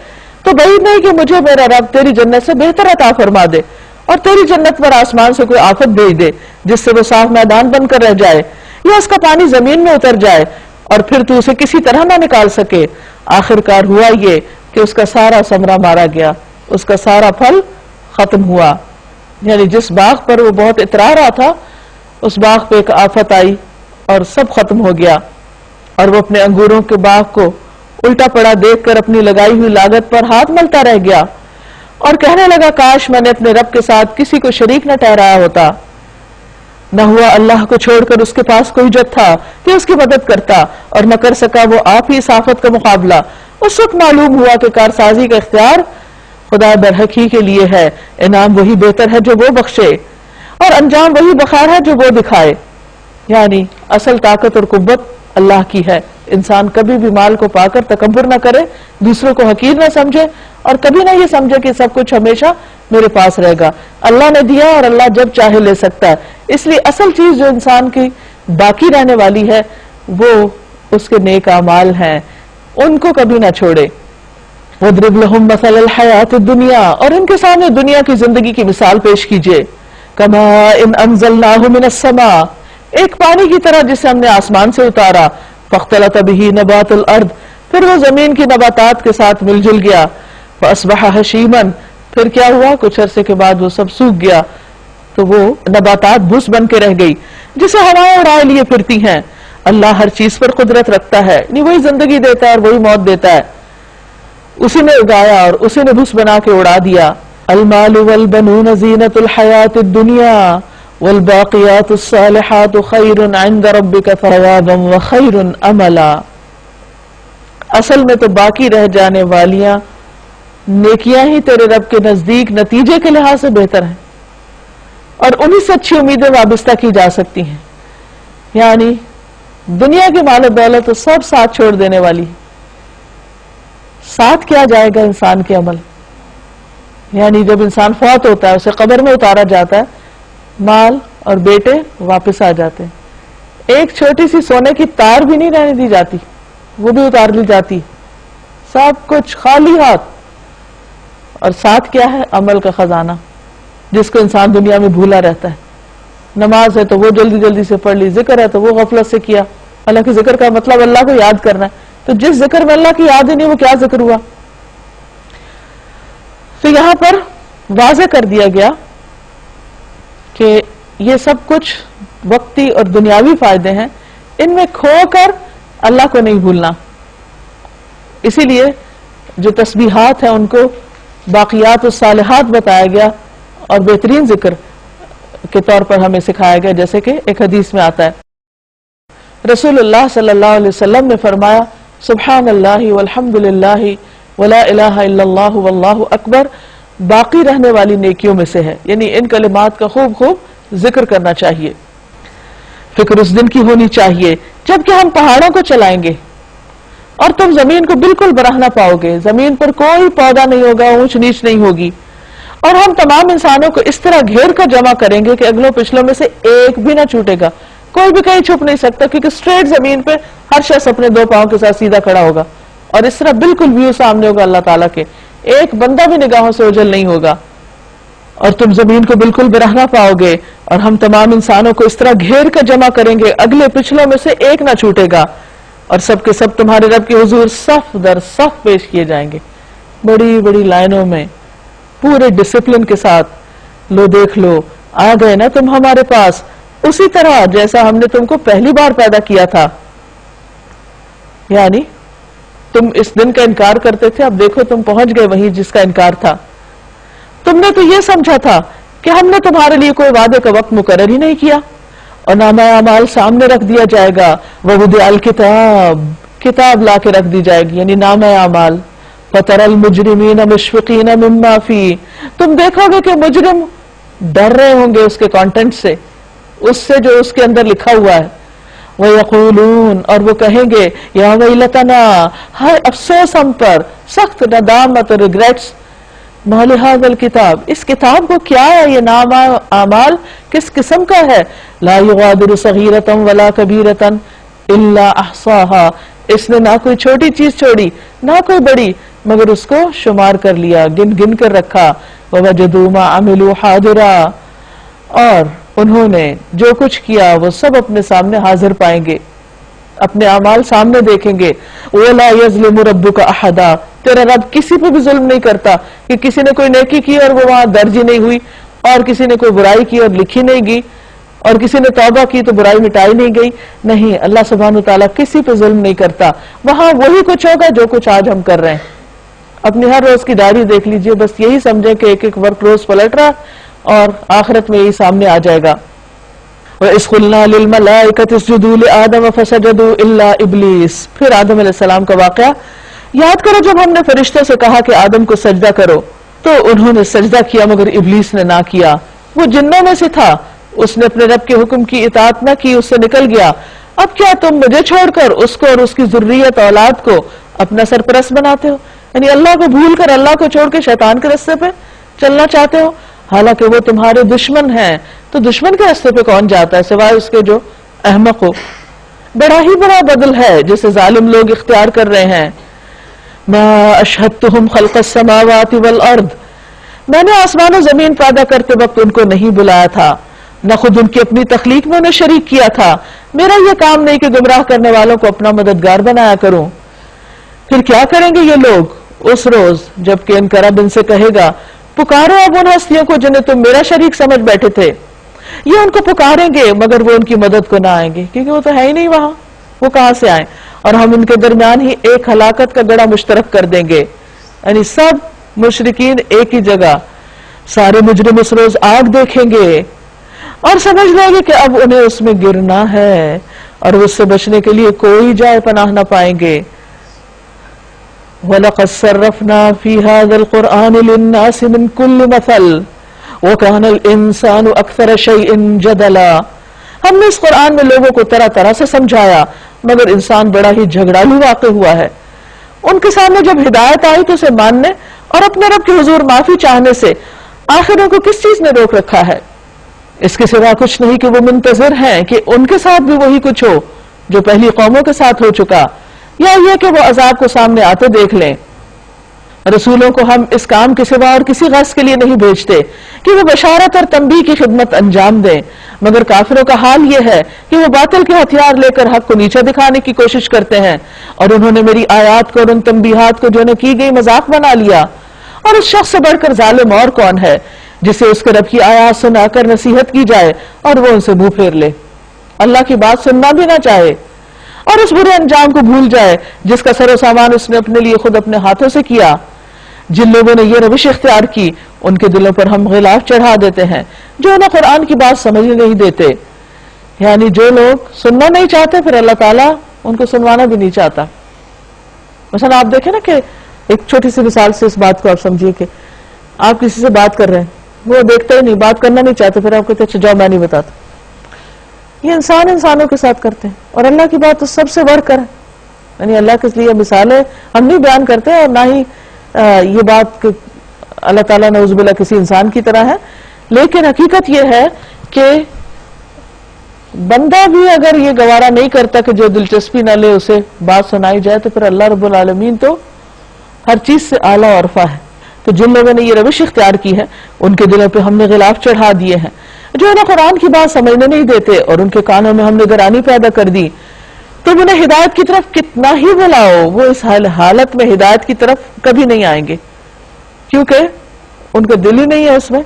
تو بعید نہیں کہ مجھے میرا رب تیری جنت سے بہتر عطا فرما دے اور تیری جنت پر آسمان سے کوئی آفت بھیج دے جس سے وہ صاف میدان بن کر رہ جائے یا اس کا پانی زمین میں اتر جائے اور پھر تو اسے کسی طرح نہ نکال سکے. آخر کار ہوا یہ کہ اس کا سارا ثمرہ مارا گیا، اس کا سارا پھل ختم ہوا. یعنی جس باغ پر وہ بہت اترا رہا تھا اس باغ پہ ایک آفت آئی اور سب ختم ہو گیا، اور وہ اپنے انگوروں کے باغ کو الٹا پڑا دیکھ کر اپنی لگائی ہوئی لاگت پر ہاتھ ملتا رہ گیا اور کہنے لگا، کاش میں نے اپنے رب کے ساتھ کسی کو شریک نہ ٹھہرایا ہوتا. نہ ہوا اللہ کو چھوڑ کر اس کے پاس کوئی جت تھا کہ اس کی مدد کرتا، اور نہ کر سکا وہ آپ ہی اس آفت کا مقابلہ. اس وقت معلوم ہوا کہ کارسازی کا اختیار خدا برحقی کے لیے ہے، انعام وہی بہتر ہے جو وہ بخشے اور انجام وہی بخیر ہے جو وہ دکھائے. یعنی اصل طاقت اور قوت اللہ کی ہے. انسان کبھی بھی مال کو پا کر تکبر نہ کرے، دوسروں کو حقیر نہ سمجھے اور کبھی نہ یہ سمجھے کہ سب کچھ ہمیشہ میرے پاس رہے گا. اللہ نے دیا اور اللہ جب چاہے لے سکتا ہے. اس لیے اصل چیز جو انسان کی باقی رہنے والی ہے وہ اس کے نیک اعمال ہیں، ان کو کبھی نہ چھوڑے. وَاضْرِبْ لَهُمْ مَثَلَ الْحَيَاةِ الدُّنْيَا، اور ان کے سامنے دنیا کی زندگی کی مثال پیش کیجئے. كَمَاءٍ أَنزَلْنَاهُ مِنَ السَّمَاءِ، ایک پانی کی طرح جسے ہم نے آسمان سے اتارا. فَاخْتَلَطَ بِهِ نَبَاتُ الْأَرْضِ، پھر وہ زمین کی نباتات کے ساتھ مل جل گیا. فَأَصْبَحَ حَشِيمًا، پھر کیا ہوا؟ کچھ عرصے کے بعد وہ سب سوکھ گیا، تو وہ نباتات بھس بن کے رہ گئی جسے ہوائیں اڑائے لیے پھرتی ہیں. اللہ ہر چیز پر قدرت رکھتا ہے، یعنی وہی زندگی دیتا ہے اور وہی موت دیتا ہے. اسی نے اگایا اور اسی نے بھس بنا کے اڑا دیا. المال والبنون زینۃ الحیات الدنیا والباقیات الصالحات خیر عند ربک ثوابا وخیر املا. اصل میں تو باقی رہ جانے والیاں نیکیاں ہی تیرے رب کے نزدیک نتیجے کے لحاظ سے بہتر ہیں، اور انہی سے اچھی امیدیں وابستہ کی جا سکتی ہیں. یعنی دنیا کی مال و دولت تو سب ساتھ چھوڑ دینے والی، ساتھ کیا جائے گا انسان کے عمل. یعنی جب انسان فوت ہوتا ہے اسے قبر میں اتارا جاتا ہے، مال اور بیٹے واپس آ جاتے ہیں. ایک چھوٹی سی سونے کی تار بھی نہیں رہنے دی جاتی، وہ بھی اتار لی جاتی، سب کچھ خالی ہاتھ. اور ساتھ کیا ہے؟ عمل کا خزانہ جس کو انسان دنیا میں بھولا رہتا ہے. نماز ہے تو وہ جلدی جلدی سے پڑھ لی، ذکر ہے تو وہ غفلت سے کیا. حالانکہ ذکر کا مطلب اللہ کو یاد کرنا ہے، تو جس ذکر میں اللہ کی یاد ہی نہیں وہ کیا ذکر ہوا؟ تو یہاں پر واضح کر دیا گیا کہ یہ سب کچھ وقتی اور دنیاوی فائدے ہیں، ان میں کھو کر اللہ کو نہیں بھولنا. اسی لیے جو تسبیحات ہیں ان کو باقیات الصالحات بتایا گیا اور بہترین ذکر کے طور پر ہمیں سکھایا گیا، جیسے کہ ایک حدیث میں آتا ہے. رسول اللہ صلی اللہ علیہ وسلم نے فرمایا سبحان اللہ والحمد للہ ولا الہ الا اللہ واللہ اکبر باقی رہنے والی نیکیوں میں سے ہے. یعنی ان کلمات کا خوب خوب ذکر کرنا چاہیے. فکر اس دن کی ہونی چاہیے جبکہ ہم پہاڑوں کو چلائیں گے اور تم زمین کو بالکل برہ نہ پاؤ گے. زمین پر کوئی پودا نہیں ہوگا، اونچ نیچ نہیں ہوگی، اور ہم تمام انسانوں کو اس طرح گھیر کر جمع کریں گے کہ اگلوں پچھلوں میں سے ایک بھی نہ چھوٹے گا. کوئی بھی کہیں چھپ نہیں سکتا کیونکہ اسٹریٹ زمین پہ ہر شخص اپنے دو پاؤں کے ساتھ سیدھا کھڑا ہوگا، اور اس طرح بالکل ویو سامنے ہوگا اللہ تعالیٰ کے. ایک بندہ بھی نگاہوں سے اوجھل نہیں ہوگا. اور تم زمین کو بالکل برہ نہ پاؤ گے اور ہم تمام انسانوں کو اس طرح گھیر کر جمع کریں گے اگلے پچھلوں میں سے ایک نہ چھوٹے گا، اور سب کے سب تمہارے رب کے حضور صف در صف پیش کیے جائیں گے، بڑی بڑی لائنوں میں پورے ڈسپلن کے ساتھ. لو دیکھ لو آ گئے نا تم ہمارے پاس اسی طرح جیسا ہم نے تم کو پہلی بار پیدا کیا تھا. یعنی تم اس دن کا انکار کرتے تھے، اب دیکھو تم پہنچ گئے وہیں جس کا انکار تھا. تم نے تو یہ سمجھا تھا کہ ہم نے تمہارے لیے کوئی وعدے کا وقت مقرر ہی نہیں کیا، اور نامہ اعمال سامنے رکھ دیا جائے گا. ووضع الکتاب، کتاب لا کے رکھ دی جائے گی، یعنی نامہ اعمال. فَتَرَى الْمُجْرِمِينَ مُشْفِقِينَ مِمَّا فِيهِ، تم دیکھو گے کہ مجرم ڈر رہے ہوں گے اس کے کانٹینٹ سے، اس سے جو اس کے اندر لکھا ہوا ہے. وَيَقُولُونَ، اور وہ کہیں گے یا ویلتنا، ہائے افسوس ہم پر، سخت ندامت اور ریگریٹس. ما لهذا الکتاب، اس کتاب کو کیا ہے؟ یہ نامہ اعمال کس قسم کا ہے؟ لا یغادر صغیرۃ ولا کبیرۃ الا احصاها، اس نے نہ کوئی چھوٹی چیز چھوڑی نہ کوئی بڑی مگر اس کو شمار کر لیا، گن گن کر رکھا. ووجدوا ما عملوا حاضرا، اور انہوں نے جو کچھ کیا وہ سب اپنے سامنے حاضر پائیں گے، اپنے اعمال سامنے دیکھیں گے. وَلَا يَظْلِمُ رَبُّكَ أَحَدًا، تیرا رب کسی پہ بھی ظلم نہیں کرتا کہ کسی نے کوئی نیکی کی اور وہ وہاں درج ہی نہیں ہوئی، اور کسی نے کوئی برائی کی اور لکھی نہیں گئی، اور کسی نے توبہ کی تو برائی مٹائی نہیں گئی. نہیں، اللہ سبحانہ وتعالیٰ کسی پہ ظلم نہیں کرتا. وہاں وہی کچھ ہوگا جو کچھ آج ہم کر رہے ہیں. اپنی ہر روز کی ڈائری دیکھ لیجئے، بس یہی سمجھیں کہ ایک ایک ورک روز پلٹ رہا اور آخرت میں یہی سامنے آ جائے گا. وَإِذْ قُلْنَا لِلْمَلَائِكَةِ اسْجُدُوا لِآدَمَ فَسَجَدُوا إِلَّا إِبْلِيسَ، پھر آدم علیہ السلام کا واقعہ یاد کرو جب ہم نے فرشتوں سے کہا کہ آدم کو سجدہ کرو تو انہوں نے سجدہ کیا مگر ابلیس نے نہ کیا. وہ جنوں میں سے تھا، اس نے اپنے رب کے حکم کی اطاعت نہ کی، اس سے نکل گیا. اب کیا تم مجھے چھوڑ کر اس کو اور اس کی ذریت اولاد کو اپنا سرپرست بناتے ہو؟ یعنی اللہ کو بھول کر، اللہ کو چھوڑ کے شیطان کے راستے پہ چلنا چاہتے ہو، حالانکہ وہ تمہارے دشمن ہیں. تو دشمن کے راستے پہ کون جاتا ہے سوائے اس کے جو احمق ہو؟ بڑا ہی بڑا بدل ہے جسے ظالم لوگ اختیار کر رہے ہیں. ما اشہدتہم خلق السماوات والارض، میں نے آسمان و زمین پیدا کرتے وقت ان کو نہیں بلایا تھا، نہ خود ان کی اپنی تخلیق میں انہیں شریک کیا تھا. میرا یہ کام نہیں کہ گمراہ کرنے والوں کو اپنا مددگار بنایا کروں. پھر کیا کریں گے یہ لوگ اس روز جب کہ انقرب ان سے کہے گا پکارو اب ان ہستیوں کو جنہیں تم میرا شریک سمجھ بیٹھے تھے. یہ ان کو پکاریں گے مگر وہ ان کی مدد کو نہ آئیں گے کیونکہ وہ تو ہے ہی نہیں وہاں، وہ کہاں سے آئیں. اور ہم ان کے درمیان ہی ایک ہلاکت کا گڑھا مشترک کر دیں گے، یعنی سب مشرکین ایک ہی جگہ، سارے مجرم اس روز آگ دیکھیں گے اور سمجھ لیں گے کہ اب انہیں اس میں گرنا ہے اور اس سے بچنے کے لیے کوئی جائے پناہ نہ پائیں گے. وَلَقَدْ صَرَّفْنَا فِي هَذَا الْقُرْآنِ لِلنَّاسِ مِنْ كُلِّ مَثَلٍ وَكَانَ الْإِنسَانُ أَكْثَرَ شَيْءٍ جَدَلًا. ہم نے اس قرآن میں لوگوں کو طرح طرح سے سمجھایا مگر انسان بڑا ہی جھگڑالو واقع ہوا ہے. ان کے سامنے جب ہدایت آئی تو اسے ماننے اور اپنے رب کے حضور معافی چاہنے سے آخر ان کو کس چیز نے روک رکھا ہے؟ اس کے سوا کچھ نہیں کہ وہ منتظر ہیں کہ ان کے ساتھ بھی وہی کچھ ہو جو پہلی قوموں کے ساتھ ہو چکا، یا یہ کہ وہ عذاب کو سامنے آتے دیکھ لیں. رسولوں کو ہم اس کام کے سوا اور کسی غرض کے لیے نہیں بھیجتے کہ وہ بشارت اور تنبیہ کی خدمت انجام دیں، مگر کافروں کا حال یہ ہے کہ وہ باطل کے ہتھیار لے کر حق کو نیچا دکھانے کی کوشش کرتے ہیں، اور انہوں نے میری آیات کو اور ان تنبیہات کو جو انہیں کی گئی مذاق بنا لیا. اور اس شخص سے بڑھ کر ظالم اور کون ہے جسے اس کے رب کی آیات سنا کر نصیحت کی جائے اور وہ ان سے منہ پھیر لے، اللہ کی بات سننا بھی نہ چاہے اور اس برے انجام کو بھول جائے جس کا سر و سامان اس نے اپنے لیے خود اپنے ہاتھوں سے کیا. جن لوگوں نے یہ روش اختیار کی ان کے دلوں پر ہم غلاف چڑھا دیتے ہیں جو انہیں قرآن کی بات سمجھنے نہیں دیتے. یعنی جو لوگ سننا نہیں چاہتے پھر اللہ تعالیٰ ان کو سنوانا بھی نہیں چاہتا. مثلا آپ دیکھیں نا کہ ایک چھوٹی سی مثال سے اس بات کو آپ سمجھیے کہ آپ کسی سے بات کر رہے ہیں، وہ دیکھتے ہی نہیں، بات کرنا نہیں چاہتے، پھر آپ کہتے اچھا جاؤ میں نہیں بتاتا. یہ انسان انسانوں کے ساتھ کرتے ہیں اور اللہ کی بات تو سب سے بڑھ کر ہے. یعنی اللہ کے لیے مثالیں ہم نہیں بیان کرتے اور نہ ہی یہ بات کہ اللہ تعالیٰ نعوذ باللہ کسی انسان کی طرح ہے، لیکن حقیقت یہ ہے کہ بندہ بھی اگر یہ گوارا نہیں کرتا کہ جو دلچسپی نہ لے اسے بات سنائی جائے تو پھر اللہ رب العالمین تو ہر چیز سے اعلیٰ اور عرفہ ہے. تو جن لوگوں نے یہ روش اختیار کی ہے ان کے دلوں پہ ہم نے غلاف چڑھا دیے ہیں جو انہیں قرآن کی بات سمجھنے نہیں دیتے، اور ان کے کانوں میں ہم نے گرانی پیدا کر دی. تم انہیں ہدایت کی طرف کتنا ہی بلاؤ وہ اس حالت میں ہدایت کی طرف کبھی نہیں آئیں گے کیونکہ ان کا دل ہی نہیں ہے اس میں.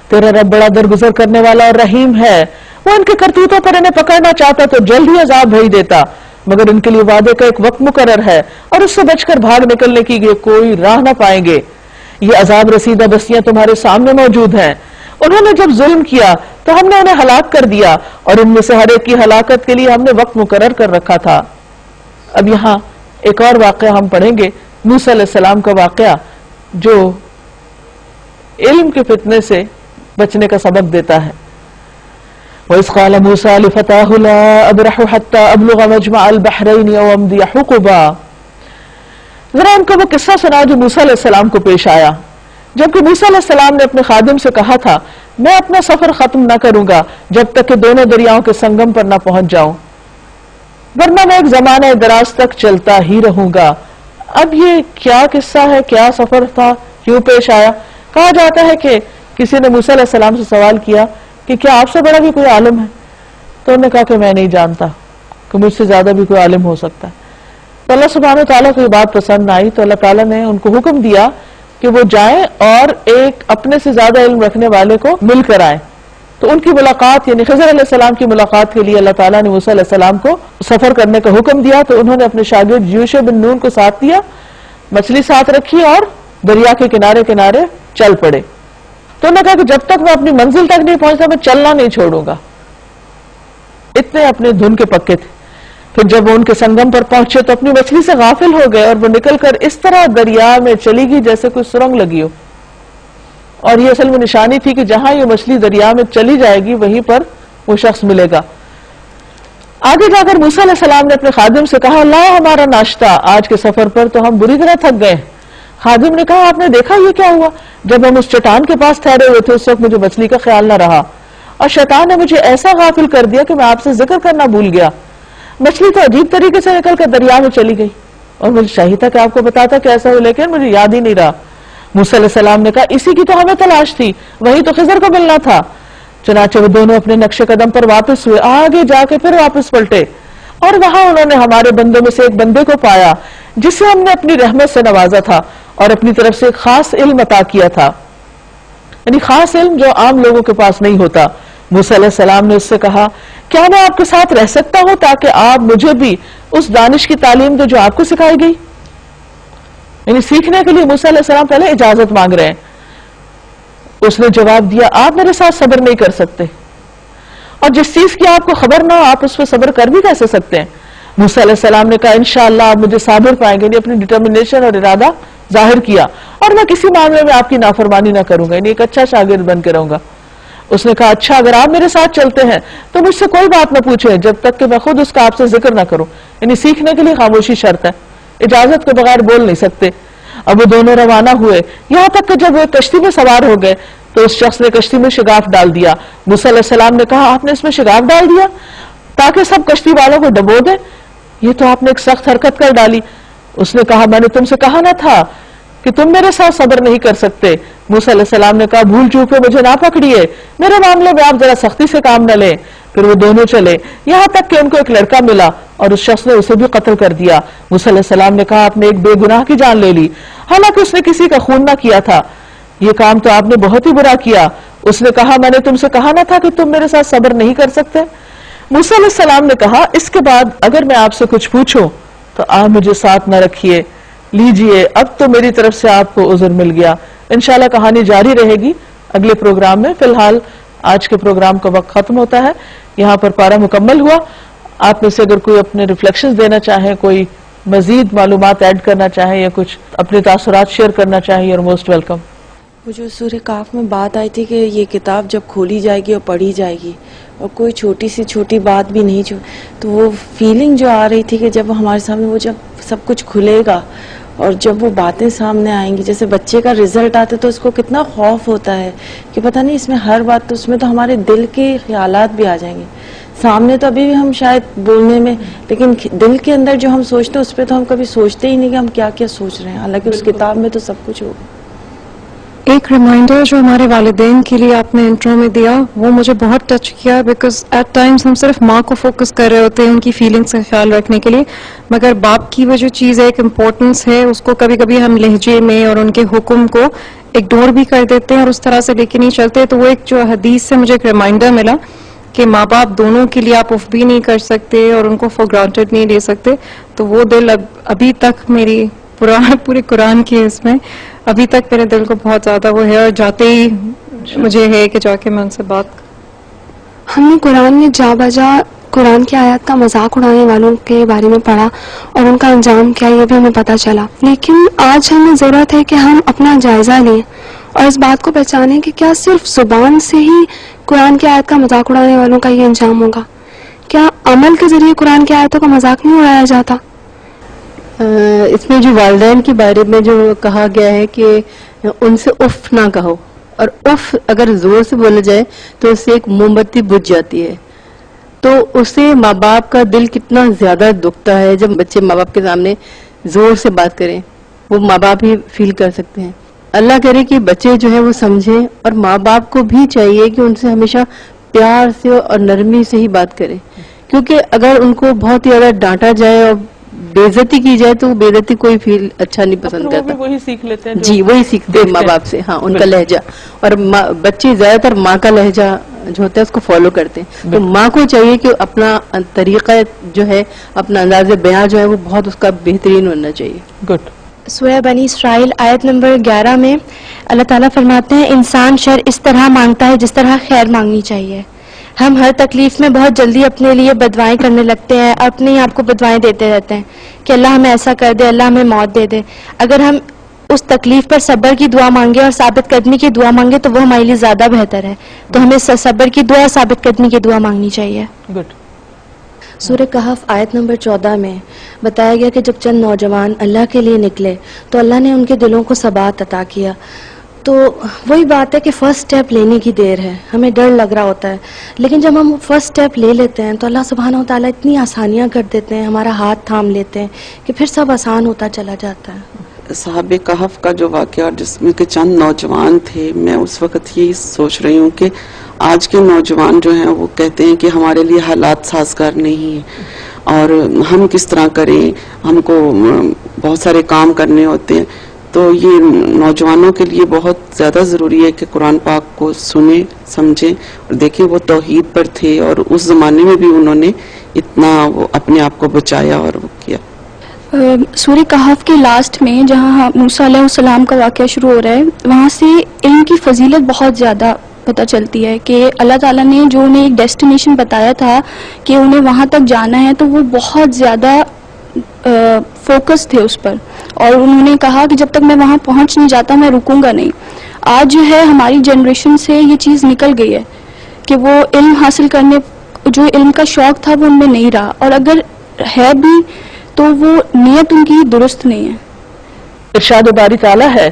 تیرا رب بڑا درگزر کرنے والا اور رحیم ہے، وہ ان کے کرتوتوں پر انہیں پکڑنا چاہتا تو جلد ہی عذاب بھیج دیتا، مگر ان کے لیے وعدے کا ایک وقت مقرر ہے اور اس سے بچ کر بھاگ نکلنے کی کوئی راہ نہ پائیں گے. یہ عذاب رسیدہ بستیاں تمہارے سامنے موجود ہیں. انہوں نے جب ظلم کیا تو ہم نے انہیں ہلاک کر دیا اور ان میں سے ہر ایک کی ہلاکت کے لیے ہم نے وقت مقرر کر رکھا تھا. اب یہاں ایک اور واقعہ ہم پڑھیں گے، موسیٰ علیہ السلام کا واقعہ جو علم کے فتنے سے بچنے کا سبق دیتا ہے. وَإِذْ قَالَ مُوسَىٰ لِفَتَاهُ لَا أَبْرَحُ حَتَّىٰ أَبْلُغَ مَجْمَعَ الْبَحْرَيْنِ أَوْ أَمْضِيَ حُقُبًا. ذرا ان کو وہ قصہ سنا جو موسیٰ علیہ السلام کو پیش آیا جبکہ موسیٰ علیہ السلام نے اپنے خادم سے کہا تھا میں اپنا سفر ختم نہ کروں گا جب تک کہ دونوں دریاؤں کے سنگم پر نہ پہنچ جاؤں، ورنہ میں ایک زمانہ دراز تک چلتا ہی رہوں گا. اب یہ کیا قصہ ہے، کیا سفر تھا، کیوں پیش آیا؟ کہا جاتا ہے کہ کسی نے موسیٰ علیہ السلام سے سوال کیا کہ کیا آپ سے بڑا بھی کوئی عالم ہے؟ تو انہوں نے کہا کہ میں نہیں جانتا کہ مجھ سے زیادہ بھی کوئی عالم ہو سکتا ہے. تو اللہ سبحانہ وتعالیٰ کو یہ بات پسند نہ آئی تو اللہ تعالیٰ نے ان کو حکم دیا کہ وہ جائیں اور ایک اپنے سے زیادہ علم رکھنے والے کو مل کر آئیں. تو ان کی ملاقات یعنی خضر علیہ السلام کی ملاقات کے لیے اللہ تعالیٰ نے موسیٰ علیہ السلام کو سفر کرنے کا حکم دیا. تو انہوں نے اپنے شاگرد یوشع بن نون کو ساتھ دیا، مچھلی ساتھ رکھی اور دریا کے کنارے کنارے چل پڑے. تو انہوں نے کہا کہ جب تک میں اپنی منزل تک نہیں پہنچتا میں چلنا نہیں چھوڑوں گا. اتنے اپنے دھن کے پکے تھے. پھر جب وہ ان کے سنگم پر پہنچے تو اپنی مچھلی سے غافل ہو گئے اور وہ نکل کر اس طرح دریا میں چلی گئی جیسے کوئی سرنگ لگی ہو. اور یہ اصل میں نشانی تھی کہ جہاں یہ مچھلی دریا میں چلی جائے گی وہیں پر وہ شخص ملے گا. آگے جا کر موسیٰ علیہ السلام نے اپنے خادم سے کہا لا ہمارا ناشتہ، آج کے سفر پر تو ہم بری طرح تھک گئے. خادم نے کہا آپ نے دیکھا یہ کیا ہوا؟ جب ہم اس چٹان کے پاس ٹھہرے ہوئے تھے اس وقت مجھے مچھلی کا خیال نہ رہا اور شیطان نے مجھے ایسا غافل کر دیا کہ میں آپ سے ذکر کرنا بھول گیا. مچھلی تو عجیب طریقے سے نکل کر دریا میں چلی گئی اور مجھے چاہیے تھا کہ آپ کو بتاتا کہ ایسا ہو، لیکن مجھے یاد ہی نہیں رہا. موسیٰ علیہ السلام نے کہا اسی کی تو ہمیں تلاش تھی، وہی تو خضر کو ملنا تھا. چنانچہ وہ دونوں اپنے نقش قدم پر واپس ہوئے، آگے جا کے پھر واپس پلٹے اور وہاں انہوں نے ہمارے بندوں میں سے ایک بندے کو پایا جسے ہم نے اپنی رحمت سے نوازا تھا اور اپنی طرف سے ایک خاص علم عطا کیا تھا، یعنی خاص علم جو عام لوگوں کے پاس نہیں ہوتا۔ موسیٰ علیہ السلام نے اس سے کہا کیا میں آپ کے ساتھ رہ سکتا ہوں تاکہ آپ مجھے بھی اس دانش کی تعلیم دو جو آپ کو سکھائی گئی؟ یعنی سیکھنے کے لیے موسیٰ علیہ السلام پہلے اجازت مانگ رہے ہیں۔ اس نے جواب دیا آپ میرے ساتھ صبر نہیں کر سکتے، اور جس چیز کی آپ کو خبر نہ ہو آپ اس پہ صبر کر بھی کیسے سکتے ہیں؟ موسیٰ علیہ السلام نے کہا انشاءاللہ آپ مجھے صابر پائیں گے، یعنی اپنی ڈٹرمنیشن اور ارادہ ظاہر کیا، اور میں کسی معاملے میں آپ کی نافرمانی نہ کروں گا، یعنی ایک اچھا شاگرد بن کے رہوں گا۔ اس نے کہا اچھا اگر آپ میرے ساتھ چلتے ہیں تو مجھ سے کوئی بات نہ پوچھیں جب تک کہ میں خود اس کا آپ سے ذکر نہ کروں، یعنی سیکھنے کے لیے خاموشی شرط ہے، اجازت کے بغیر بول نہیں سکتے۔ اب وہ دونوں روانہ ہوئے، یہاں تک کہ جب وہ کشتی میں سوار ہو گئے تو اس شخص نے کشتی میں شگاف ڈال دیا۔ موسیٰ علیہ السلام نے کہا آپ نے اس میں شگاف ڈال دیا تاکہ سب کشتی والوں کو ڈبو دیں؟ یہ تو آپ نے ایک سخت حرکت کر ڈالی۔ اس نے کہا میں نے تم سے کہا نہ تھا کہ تم میرے ساتھ صبر نہیں کر سکتے؟ موسیٰ علیہ السلام نے کہا بھول چوک پہ مجھے نہ پکڑیے، میرے معاملے میں آپ ذرا سختی سے کام نہ لیں۔ پھر وہ دونوں چلے یہاں تک کہ ان کو ایک لڑکا ملا اور اس شخص نے اسے بھی قتل کر دیا۔ موسیٰ علیہ السلام نے کہا آپ نے ایک بے گناہ کی جان لے لی، حالانکہ اس نے کسی کا خون نہ کیا تھا، یہ کام تو آپ نے بہت ہی برا کیا۔ اس نے کہا میں نے تم سے کہا نہ تھا کہ تم میرے ساتھ صبر نہیں کر سکتے؟ موسیٰ علیہ السلام نے کہا اس کے بعد اگر میں آپ سے کچھ پوچھوں تو آپ مجھے ساتھ نہ رکھیے، لیجئے اب تو میری طرف سے آپ کو عذر مل گیا۔ انشاءاللہ کہانی جاری رہے گی اگلے پروگرام میں، فی الحال آج کے پروگرام کا وقت ختم ہوتا ہے، یہاں پر پارہ مکمل ہوا۔ آپ میں سے اگر کوئی اپنے ریفلیکشنز دینا چاہیں، کوئی مزید معلومات ایڈ کرنا چاہیں یا کچھ اپنے تاثرات شیئر کرنا چاہیں، یو آر موسٹ ویلکم۔ وہ جو سورہ کاف میں بات آئی تھی کہ یہ کتاب جب کھولی جائے گی اور پڑھی جائے گی اور کوئی چھوٹی سی چھوٹی بات بھی نہیں تو وہ فیلنگ جو آ رہی تھی کہ جب ہمارے سامنے وہ جب سب کچھ کھلے گا اور جب وہ باتیں سامنے آئیں گی، جیسے بچے کا رزلٹ آتا ہے تو اس کو کتنا خوف ہوتا ہے کہ پتہ نہیں اس میں ہر بات، تو اس میں تو ہمارے دل کے خیالات بھی آ جائیں گے سامنے، تو ابھی بھی ہم شاید بولنے میں، لیکن دل کے اندر جو ہم سوچتے ہیں اس پہ تو ہم کبھی سوچتے ہی نہیں کہ ہم کیا کیا سوچ رہے ہیں، حالانکہ اس کتاب میں تو سب کچھ ہوگا۔ ایک ریمائنڈر جو ہمارے والدین کے لیے آپ نے انٹرو میں دیا وہ مجھے بہت ٹچ کیا، بیکاز ایٹ ٹائمز ہم صرف ماں کو فوکس کر رہے ہوتے ہیں ان کی فیلنگس کا خیال رکھنے کے لیے، مگر باپ کی وہ جو چیز ہے ایک امپورٹنس ہے اس کو کبھی کبھی ہم لہجے میں اور ان کے حکم کو اگنور بھی کر دیتے ہیں اور اس طرح سے لے کے نہیں چلتے۔ تو وہ ایک جو حدیث سے مجھے ایک ریمائنڈر ملا کہ ماں باپ دونوں کے لیے آپ اف بھی نہیں کر سکتے اور ان کو فار گرانٹیڈ نہیں لے سکتے، تو وہ دل ابھی تک میری پورے قرآن کی اس میں ابھی تک میرے دل کو بہت زیادہ وہ ہے، اور جاتے ہی مجھے ہے کہ جا کے میں ان سے بات۔ ہم نے قرآن میں جا بجا قرآن کی آیات کا مذاق اڑانے والوں کے بارے میں پڑھا اور ان کا انجام کیا یہ بھی ہمیں پتہ چلا، لیکن آج ہمیں ضرورت ہے کہ ہم اپنا جائزہ لیں اور اس بات کو پہچانیں کہ کیا صرف زبان سے ہی قرآن کی آیت کا مذاق اڑانے والوں کا یہ انجام ہوگا؟ کیا عمل کے ذریعے قرآن کی آیتوں کا مذاق نہیں اڑایا جاتا؟ اس میں جو والدین کے بارے میں جو کہا گیا ہے کہ ان سے اف نہ کہو، اور اف اگر زور سے بولا جائے تو اس سے ایک موم بتی بجھ جاتی ہے، تو اس سے ماں باپ کا دل کتنا زیادہ دکھتا ہے جب بچے ماں باپ کے سامنے زور سے بات کریں، وہ ماں باپ ہی فیل کر سکتے ہیں۔ اللہ کرے کہ بچے جو ہے وہ سمجھیں، اور ماں باپ کو بھی چاہیے کہ ان سے ہمیشہ پیار سے اور نرمی سے ہی بات کریں، کیونکہ اگر ان کو بہت ہی زیادہ ڈانٹا جائے اور بے عزتی کی جائے تو بے عزتی کوئی فیل اچھا نہیں پسند کرتا، وہی سیکھ لیتے ہیں جی وہی سیکھتے ہیں ماں باپ سے، ہاں ان کا لہجہ، اور بچے زیادہ تر ماں کا لہجہ جو ہوتا ہے اس کو فالو کرتے ہیں، تو ماں کو چاہیے کہ اپنا طریقہ جو ہے، اپنا انداز بیاں جو ہے وہ بہت اس کا بہترین ہونا چاہیے۔ گڈ۔ سورہ بنی اسرائیل آیت نمبر 11 میں اللہ تعالیٰ فرماتے ہیں انسان شر اس طرح مانگتا ہے جس طرح خیر مانگنی چاہیے۔ ہم ہر تکلیف میں بہت جلدی اپنے لیے بدوائیں کرنے لگتے ہیں، اپنے آپ کو بدوائیں دیتے رہتے ہیں کہ اللہ ہمیں ایسا کر دے، اللہ ہمیں موت دے دے۔ اگر ہم اس تکلیف پر صبر کی دعا مانگے اور ثابت قدمی کی دعا مانگے تو وہ ہمارے لیے زیادہ بہتر ہے، تو ہمیں صبر کی دعا، ثابت قدمی کی دعا مانگنی چاہیے۔ گڈ۔ سورہ کہف آیت نمبر 14 میں بتایا گیا کہ جب چند نوجوان اللہ کے لیے نکلے تو اللہ نے ان کے دلوں کو ثبات عطا کیا۔ تو وہی بات ہے کہ فرسٹ سٹیپ لینے کی دیر ہے، ہمیں ڈر لگ رہا ہوتا ہے، لیکن جب ہم فرسٹ سٹیپ لے لیتے ہیں تو اللہ سبحانہ و تعالیٰ اتنی آسانیاں کر دیتے ہیں، ہمارا ہاتھ تھام لیتے ہیں کہ پھر سب آسان ہوتا چلا جاتا ہے۔ صحابہ کہف کا جو واقعہ جس میں کہ چند نوجوان تھے، میں اس وقت یہ سوچ رہی ہوں کہ آج کے نوجوان جو ہیں وہ کہتے ہیں کہ ہمارے لیے حالات سازگار نہیں ہیں، اور ہم کس طرح کریں, ہم کو بہت سارے کام کرنے ہوتے ہیں. تو یہ نوجوانوں کے لیے بہت زیادہ ضروری ہے کہ قرآن پاک کو سنیں, سمجھیں اور دیکھیں. وہ توحید پر تھے اور اس زمانے میں بھی انہوں نے اتنا وہ اپنے آپ کو بچایا اور وہ کیا. سورہ کہف کے لاسٹ میں جہاں موسیٰ علیہ السلام کا واقعہ شروع ہو رہا ہے, وہاں سے علم کی فضیلت بہت زیادہ پتہ چلتی ہے کہ اللہ تعالیٰ نے جو انہیں ایک ڈیسٹینیشن بتایا تھا کہ انہیں وہاں تک جانا ہے, تو وہ بہت زیادہ فوکس تھے اس پر, اور انہوں نے کہا کہ جب تک میں وہاں پہنچ نہیں جاتا میں رکوں گا نہیں. آج جو ہے ہماری جنریشن سے یہ چیز نکل گئی ہے کہ وہ علم حاصل کرنے, جو علم کا شوق تھا وہ ان میں نہیں رہا, اور اگر ہے بھی تو وہ نیت ان کی درست نہیں ہے. ارشاد باری تعالیٰ ہے,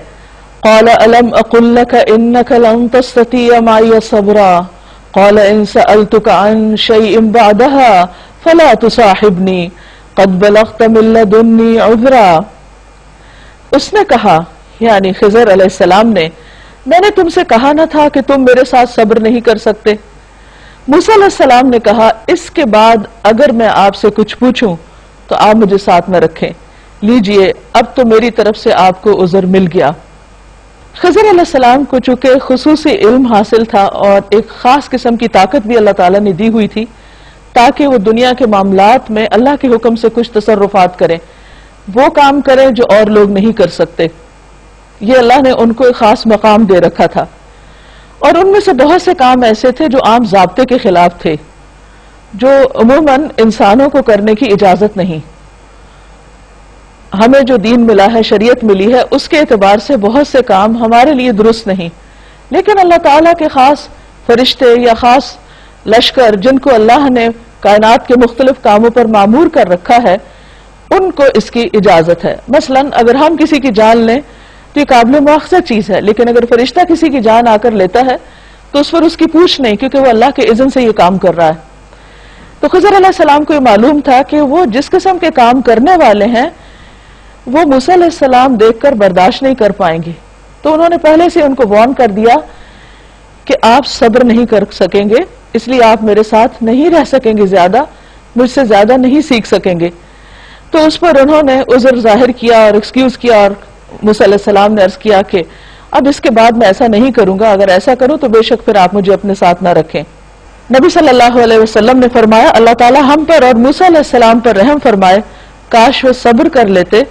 قال الم اقل لك انك لن تستطيع معي صبرا قال ان سألتك عن شيء بعدها فلا تصاحبني قد بلغت من لدني عذرا. اس نے کہا, یعنی خضر علیہ السلام نے, میں نے تم سے کہا نہ تھا کہ تم میرے ساتھ صبر نہیں کر سکتے. موسیٰ علیہ السلام نے کہا, اس کے بعد اگر میں آپ سے کچھ پوچھوں تو آپ مجھے ساتھ میں رکھیں. لیجئے اب تو میری طرف سے آپ کو عذر مل گیا. خضر علیہ السلام کو چونکہ خصوصی علم حاصل تھا اور ایک خاص قسم کی طاقت بھی اللہ تعالیٰ نے دی ہوئی تھی تاکہ وہ دنیا کے معاملات میں اللہ کے حکم سے کچھ تصرفات کریں, وہ کام کریں جو اور لوگ نہیں کر سکتے. یہ اللہ نے ان کو ایک خاص مقام دے رکھا تھا, اور ان میں سے بہت سے کام ایسے تھے جو عام ضابطے کے خلاف تھے, جو عموماً انسانوں کو کرنے کی اجازت نہیں. ہمیں جو دین ملا ہے, شریعت ملی ہے, اس کے اعتبار سے بہت سے کام ہمارے لیے درست نہیں, لیکن اللہ تعالیٰ کے خاص فرشتے یا خاص لشکر جن کو اللہ نے کائنات کے مختلف کاموں پر معمور کر رکھا ہے, ان کو اس کی اجازت ہے. مثلاً اگر ہم کسی کی جان لیں تو یہ قابل مواخذہ چیز ہے, لیکن اگر فرشتہ کسی کی جان آ کر لیتا ہے تو اس پر اس کی پوچھ نہیں, کیونکہ وہ اللہ کے اذن سے یہ کام کر رہا ہے. تو خضر علیہ السلام کو یہ معلوم تھا کہ وہ جس قسم کے کام کرنے والے ہیں وہ موسیٰ علیہ السلام دیکھ کر برداشت نہیں کر پائیں گے. تو انہوں نے پہلے سے ان کو وارن کر دیا کہ آپ صبر نہیں کر سکیں گے, اس لیے آپ میرے ساتھ نہیں رہ سکیں گے, زیادہ مجھ سے زیادہ نہیں سیکھ سکیں گے. تو اس پر انہوں نے عذر ظاہر کیا اور ایکسکیوز کیا, اور موسیٰ علیہ السلام نے عرض کیا کہ اب اس کے بعد میں ایسا نہیں کروں گا, اگر ایسا کروں تو بے شک پھر آپ مجھے اپنے ساتھ نہ رکھیں. نبی صلی اللہ علیہ وسلم نے فرمایا, اللہ تعالیٰ ہم پر اور موسیٰ علیہ السلام پر رحم فرمائے, کاش وہ صبر کر لیتے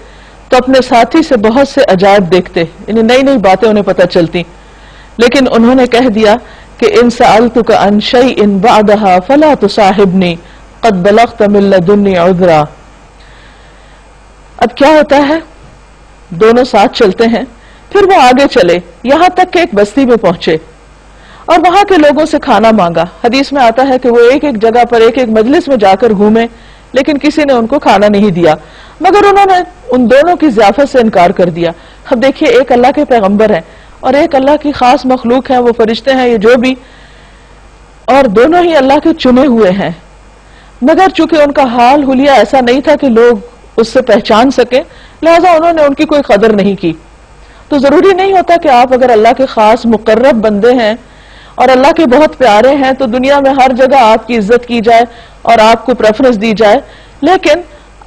تو اپنے ساتھی سے بہت سے عجائب دیکھتے, یعنی نئی نئی باتیں انہیں پتہ چلتی. لیکن انہوں نے کہہ دیا کہ ان سألتک عن شیء بعدها فلا تصاحبنی قد بلغت من لدنی عذرا. اب کیا ہوتا ہے, دونوں ساتھ چلتے ہیں, پھر وہ آگے چلے یہاں تک کہ ایک بستی میں پہنچے اور وہاں کے لوگوں سے کھانا مانگا. حدیث میں آتا ہے کہ وہ ایک ایک جگہ پر ایک ایک مجلس میں جا کر گھومے, لیکن کسی نے ان کو کھانا نہیں دیا, مگر انہوں نے ان دونوں کی ضیافت سے انکار کر دیا. اب دیکھیے, ایک اللہ کے پیغمبر ہیں اور ایک اللہ کی خاص مخلوق ہے, وہ فرشتے ہیں یہ جو بھی, اور دونوں ہی اللہ کے چنے ہوئے ہیں, مگر چونکہ ان کا حال حلیہ ایسا نہیں تھا کہ لوگ اس سے پہچان سکیں, لہذا انہوں نے ان کی کوئی قدر نہیں کی. تو ضروری نہیں ہوتا کہ آپ اگر اللہ کے خاص مقرب بندے ہیں اور اللہ کے بہت پیارے ہیں تو دنیا میں ہر جگہ آپ کی عزت کی جائے اور آپ کو پریفرنس دی جائے, لیکن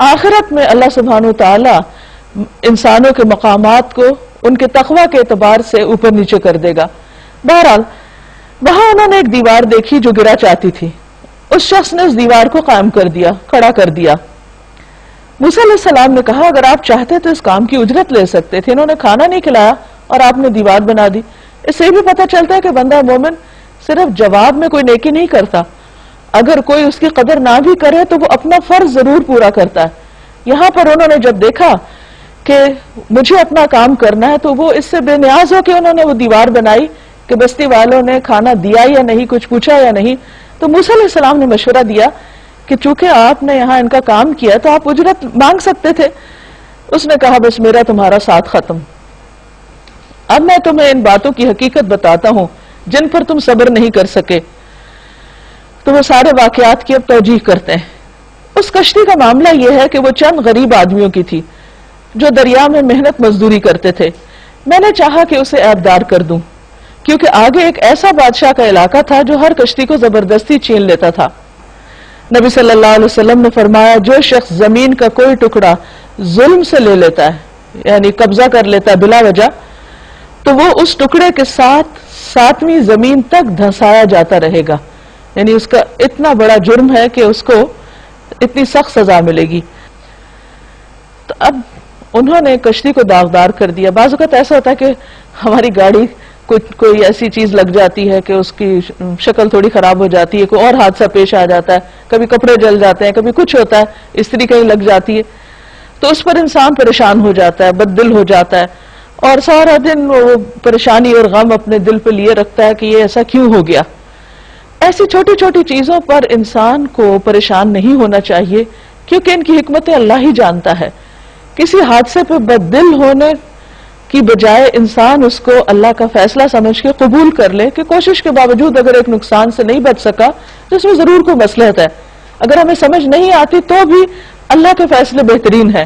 آخرت میں اللہ سبحانہ و تعالی انسانوں کے مقامات کو ان کے تقوی کے اعتبار سے اوپر نیچے کر دے گا. بہرحال وہاں انہوں نے ایک دیوار دیکھی جو گرا چاہتی تھی, اس شخص نے اس دیوار کو قائم کر دیا, کھڑا کر دیا. موسیٰ علیہ السلام نے کہا اگر آپ چاہتے تو اس کام کی اجرت لے سکتے تھے, انہوں نے کھانا نہیں کھلایا اور آپ نے دیوار بنا دی. اس سے بھی پتہ چلتا ہے کہ بندہ مومن صرف جواب میں کوئی نیکی نہیں کرتا, اگر کوئی اس کی قدر نہ بھی کرے تو وہ اپنا فرض ضرور پورا کرتا ہے. یہاں پر انہوں نے جب دیکھا کہ مجھے اپنا کام کرنا ہے تو وہ اس سے بے نیاز ہو کہ انہوں نے وہ دیوار بنائی کہ بستی والوں نے کھانا دیا یا نہیں, کچھ پوچھا یا نہیں. تو موسیٰ علیہ السلام نے مشورہ دیا کہ چونکہ آپ نے یہاں ان کا کام کیا تو آپ اجرت مانگ سکتے تھے. اس نے کہا بس میرا تمہارا ساتھ ختم. اب میں تمہیں ان باتوں کی حقیقت بتاتا ہوں جن پر تم صبر نہیں کر سکے. تو وہ سارے واقعات کی اب توجیح کرتے ہیں. اس کشتی کا معاملہ یہ ہے کہ وہ چند غریب آدمیوں کی تھی جو دریا میں محنت مزدوری کرتے تھے. میں نے چاہا کہ اسے عیبدار کر دوں کیونکہ آگے ایک ایسا بادشاہ کا علاقہ تھا جو ہر کشتی کو زبردستی چھین لیتا تھا. نبی صلی اللہ علیہ وسلم نے فرمایا جو شخص زمین کا کوئی ٹکڑا ظلم سے لے لیتا ہے یعنی قبضہ کر لیتا ہے بلا وجہ تو وہ اس ٹکڑے کے ساتھ 7ویں زمین تک دھنسایا جاتا رہے گا، یعنی اس کا اتنا بڑا جرم ہے کہ اس کو اتنی سخت سزا ملے گی۔ تو اب انہوں نے کشتی کو داغدار کر دیا۔ بعض اوقات ایسا ہوتا ہے کہ ہماری گاڑی کوئی ایسی چیز لگ جاتی ہے کہ اس کی شکل تھوڑی خراب ہو جاتی ہے، کوئی اور حادثہ پیش آ جاتا ہے، کبھی کپڑے جل جاتے ہیں، کبھی کچھ ہوتا ہے، استری کہیں لگ جاتی ہے، تو اس پر انسان پریشان ہو جاتا ہے، بد دل ہو جاتا ہے اور سارا دن وہ پریشانی اور غم اپنے دل پہ لیے رکھتا ہے کہ یہ ایسا کیوں ہو گیا۔ ایسی چھوٹی چھوٹی چیزوں پر انسان کو پریشان نہیں ہونا چاہیے کیونکہ ان کی حکمتیں اللہ ہی جانتا ہے۔ کسی حادثے پہ بد دل ہونے کی بجائے انسان اس کو اللہ کا فیصلہ سمجھ کے قبول کر لے کہ کوشش کے باوجود اگر ایک نقصان سے نہیں بچ سکا تو اس میں ضرور کوئی مصلحت ہے، اگر ہمیں سمجھ نہیں آتی تو بھی اللہ کے فیصلے بہترین ہیں۔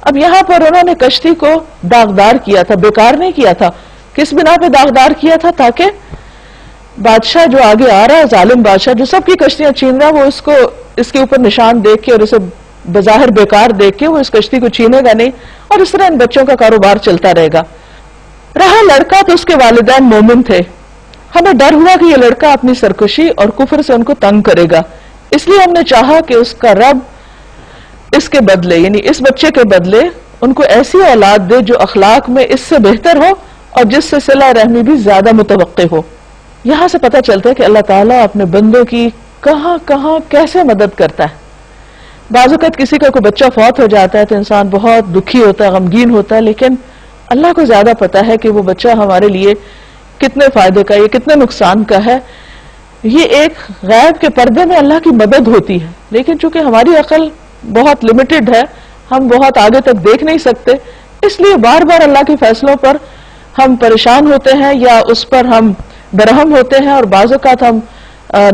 اب یہاں پر انہوں نے کشتی کو داغدار کیا تھا، بیکار نہیں کیا تھا۔ کس بنا پہ داغدار کیا تھا؟ تاکہ بادشاہ جو آگے آ رہا ہے، ظالم بادشاہ جو سب کی کشتیاں چھین رہا ہے، وہ اس کے اوپر نشان دیکھ کے اور اسے بظاہر بیکار دیکھ کے وہ اس کشتی کو چھینے گا نہیں اور اس طرح ان بچوں کا کاروبار چلتا رہے گا۔ رہا لڑکا تو اس کے والدین مومن تھے، ہمیں ڈر ہوا کہ یہ لڑکا اپنی سرکشی اور کفر سے ان کو تنگ کرے گا، اس لیے ہم نے چاہا کہ اس کا رب اس کے بدلے یعنی اس بچے کے بدلے ان کو ایسی اولاد دے جو اخلاق میں اس سے بہتر ہو اور جس سے صلہ رحمی بھی زیادہ متوقع ہو۔ یہاں سے پتہ چلتا ہے کہ اللہ تعالیٰ اپنے بندوں کی کہاں کہاں کیسے مدد کرتا ہے۔ بعض اوقات کسی کا کوئی بچہ فوت ہو جاتا ہے تو انسان بہت دکھی ہوتا ہے، غمگین ہوتا ہے، لیکن اللہ کو زیادہ پتا ہے کہ وہ بچہ ہمارے لیے کتنے فائدے کا، یہ کتنے نقصان کا ہے۔ یہ ایک غیب کے پردے میں اللہ کی مدد ہوتی ہے، لیکن چونکہ ہماری عقل بہت لمیٹڈ ہے، ہم بہت آگے تک دیکھ نہیں سکتے، اس لیے بار بار اللہ کے فیصلوں پر ہم پریشان ہوتے ہیں یا اس پر ہم برہم ہوتے ہیں اور بعض اوقات ہم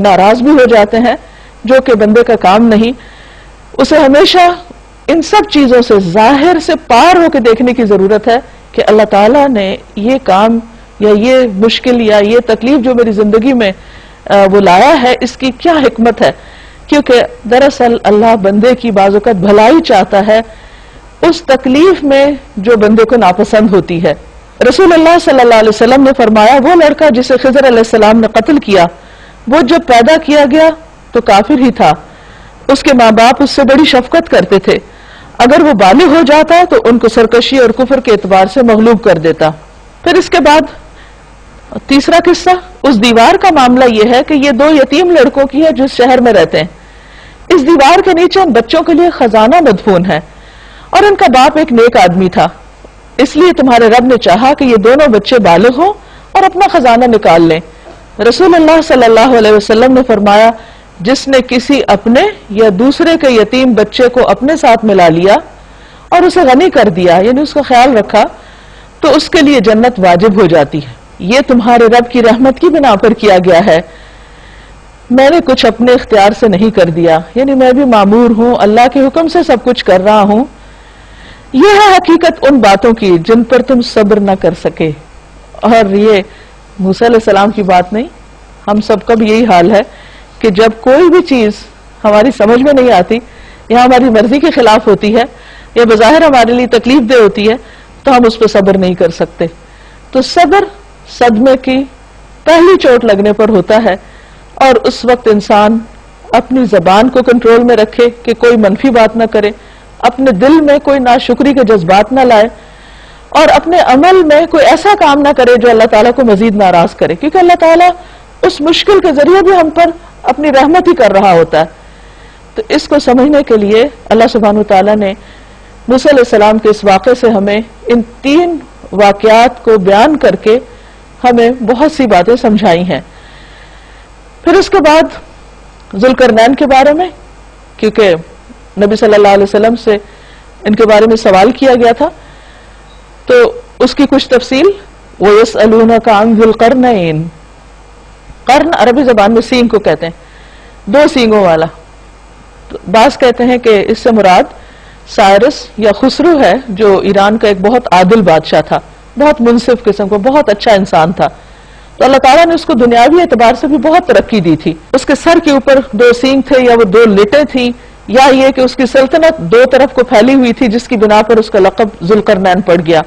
ناراض بھی ہو جاتے ہیں، جو کہ بندے کا کام نہیں۔ اسے ہمیشہ ان سب چیزوں سے ظاہر سے پار ہو کے دیکھنے کی ضرورت ہے کہ اللہ تعالیٰ نے یہ کام یا یہ مشکل یا یہ تکلیف جو میری زندگی میں وہ لایا ہے، اس کی کیا حکمت ہے، کیونکہ دراصل اللہ بندے کی بعض اوقات بھلائی چاہتا ہے اس تکلیف میں جو بندے کو ناپسند ہوتی ہے۔ رسول اللہ صلی اللہ علیہ وسلم نے فرمایا وہ لڑکا جسے خضر علیہ السلام نے قتل کیا، وہ جب پیدا کیا گیا تو کافر ہی تھا، اس کے ماں باپ اس سے بڑی شفقت کرتے تھے، اگر وہ بالغ ہو جاتا تو ان کو سرکشی اور کفر کے اعتبار سے مغلوب کر دیتا۔ پھر اس کے بعد تیسرا قصہ، اس دیوار کا معاملہ یہ ہے کہ یہ 2 یتیم لڑکوں کی ہے جو اس شہر میں رہتے ہیں۔ اس دیوار کے نیچے ان بچوں کے لیے خزانہ مدفون ہے اور ان کا باپ ایک نیک آدمی تھا، اس لیے تمہارے رب نے چاہا کہ یہ دونوں بچے بالغ ہوں اور اپنا خزانہ نکال لیں۔ رسول اللہ صلی اللہ علیہ وسلم نے فرمایا جس نے کسی اپنے یا دوسرے کے یتیم بچے کو اپنے ساتھ ملا لیا اور اسے غنی کر دیا یعنی اس کا خیال رکھا تو اس کے لیے جنت واجب ہو جاتی ہے۔ یہ تمہارے رب کی رحمت کی بنا پر کیا گیا ہے، میں نے کچھ اپنے اختیار سے نہیں کر دیا، یعنی میں بھی مامور ہوں، اللہ کے حکم سے سب کچھ کر رہا ہوں۔ یہ ہے حقیقت ان باتوں کی جن پر تم صبر نہ کر سکے۔ اور یہ موسیٰ علیہ السلام کی بات نہیں، ہم سب کا بھی یہی حال ہے کہ جب کوئی بھی چیز ہماری سمجھ میں نہیں آتی یا ہماری مرضی کے خلاف ہوتی ہے یا بظاہر ہمارے لیے تکلیف دہ ہوتی ہے تو ہم اس پہ صبر نہیں کر سکتے۔ تو صبر صدمے کی پہلی چوٹ لگنے پر ہوتا ہے اور اس وقت انسان اپنی زبان کو کنٹرول میں رکھے کہ کوئی منفی بات نہ کرے، اپنے دل میں کوئی ناشکری کے جذبات نہ لائے اور اپنے عمل میں کوئی ایسا کام نہ کرے جو اللہ تعالیٰ کو مزید ناراض کرے، کیونکہ اللہ تعالیٰ اس مشکل کے ذریعے بھی ہم پر اپنی رحمت ہی کر رہا ہوتا ہے۔ تو اس کو سمجھنے کے لیے اللہ سبحانہ وتعالیٰ نے موسیٰ علیہ السلام کے اس واقعے سے ہمیں ان 3 واقعات کو بیان کر کے ہمیں بہت سی باتیں سمجھائی ہیں۔ پھر اس کے بعد ذوالقرنین کے بارے میں، کیونکہ نبی صلی اللہ علیہ وسلم سے ان کے بارے میں سوال کیا گیا تھا تو اس کی کچھ تفصیل، وَيَسْأَلُونَكَ عَنْ ذِي الْقَرْنَيْنِ، قرن عربی زبان میں سینگ کو کہتے ہیں، 2 سینگوں والا۔ بعض کہتے ہیں کہ اس سے مراد سائرس یا خسرو ہے جو ایران کا ایک بہت عادل بادشاہ تھا، بہت منصف قسم کو، بہت اچھا انسان تھا، تو اللہ تعالیٰ نے اس کو دنیاوی اعتبار سے بھی بہت ترقی دی تھی. اس کے سر کے اوپر 2 سینگ تھے یا وہ 2 لٹیں تھیں، یا یہ کہ اس کی سلطنت 2 طرف کو پھیلی ہوئی تھی جس کی بنا پر اس کا لقب ذوالقرنین پڑ گیا.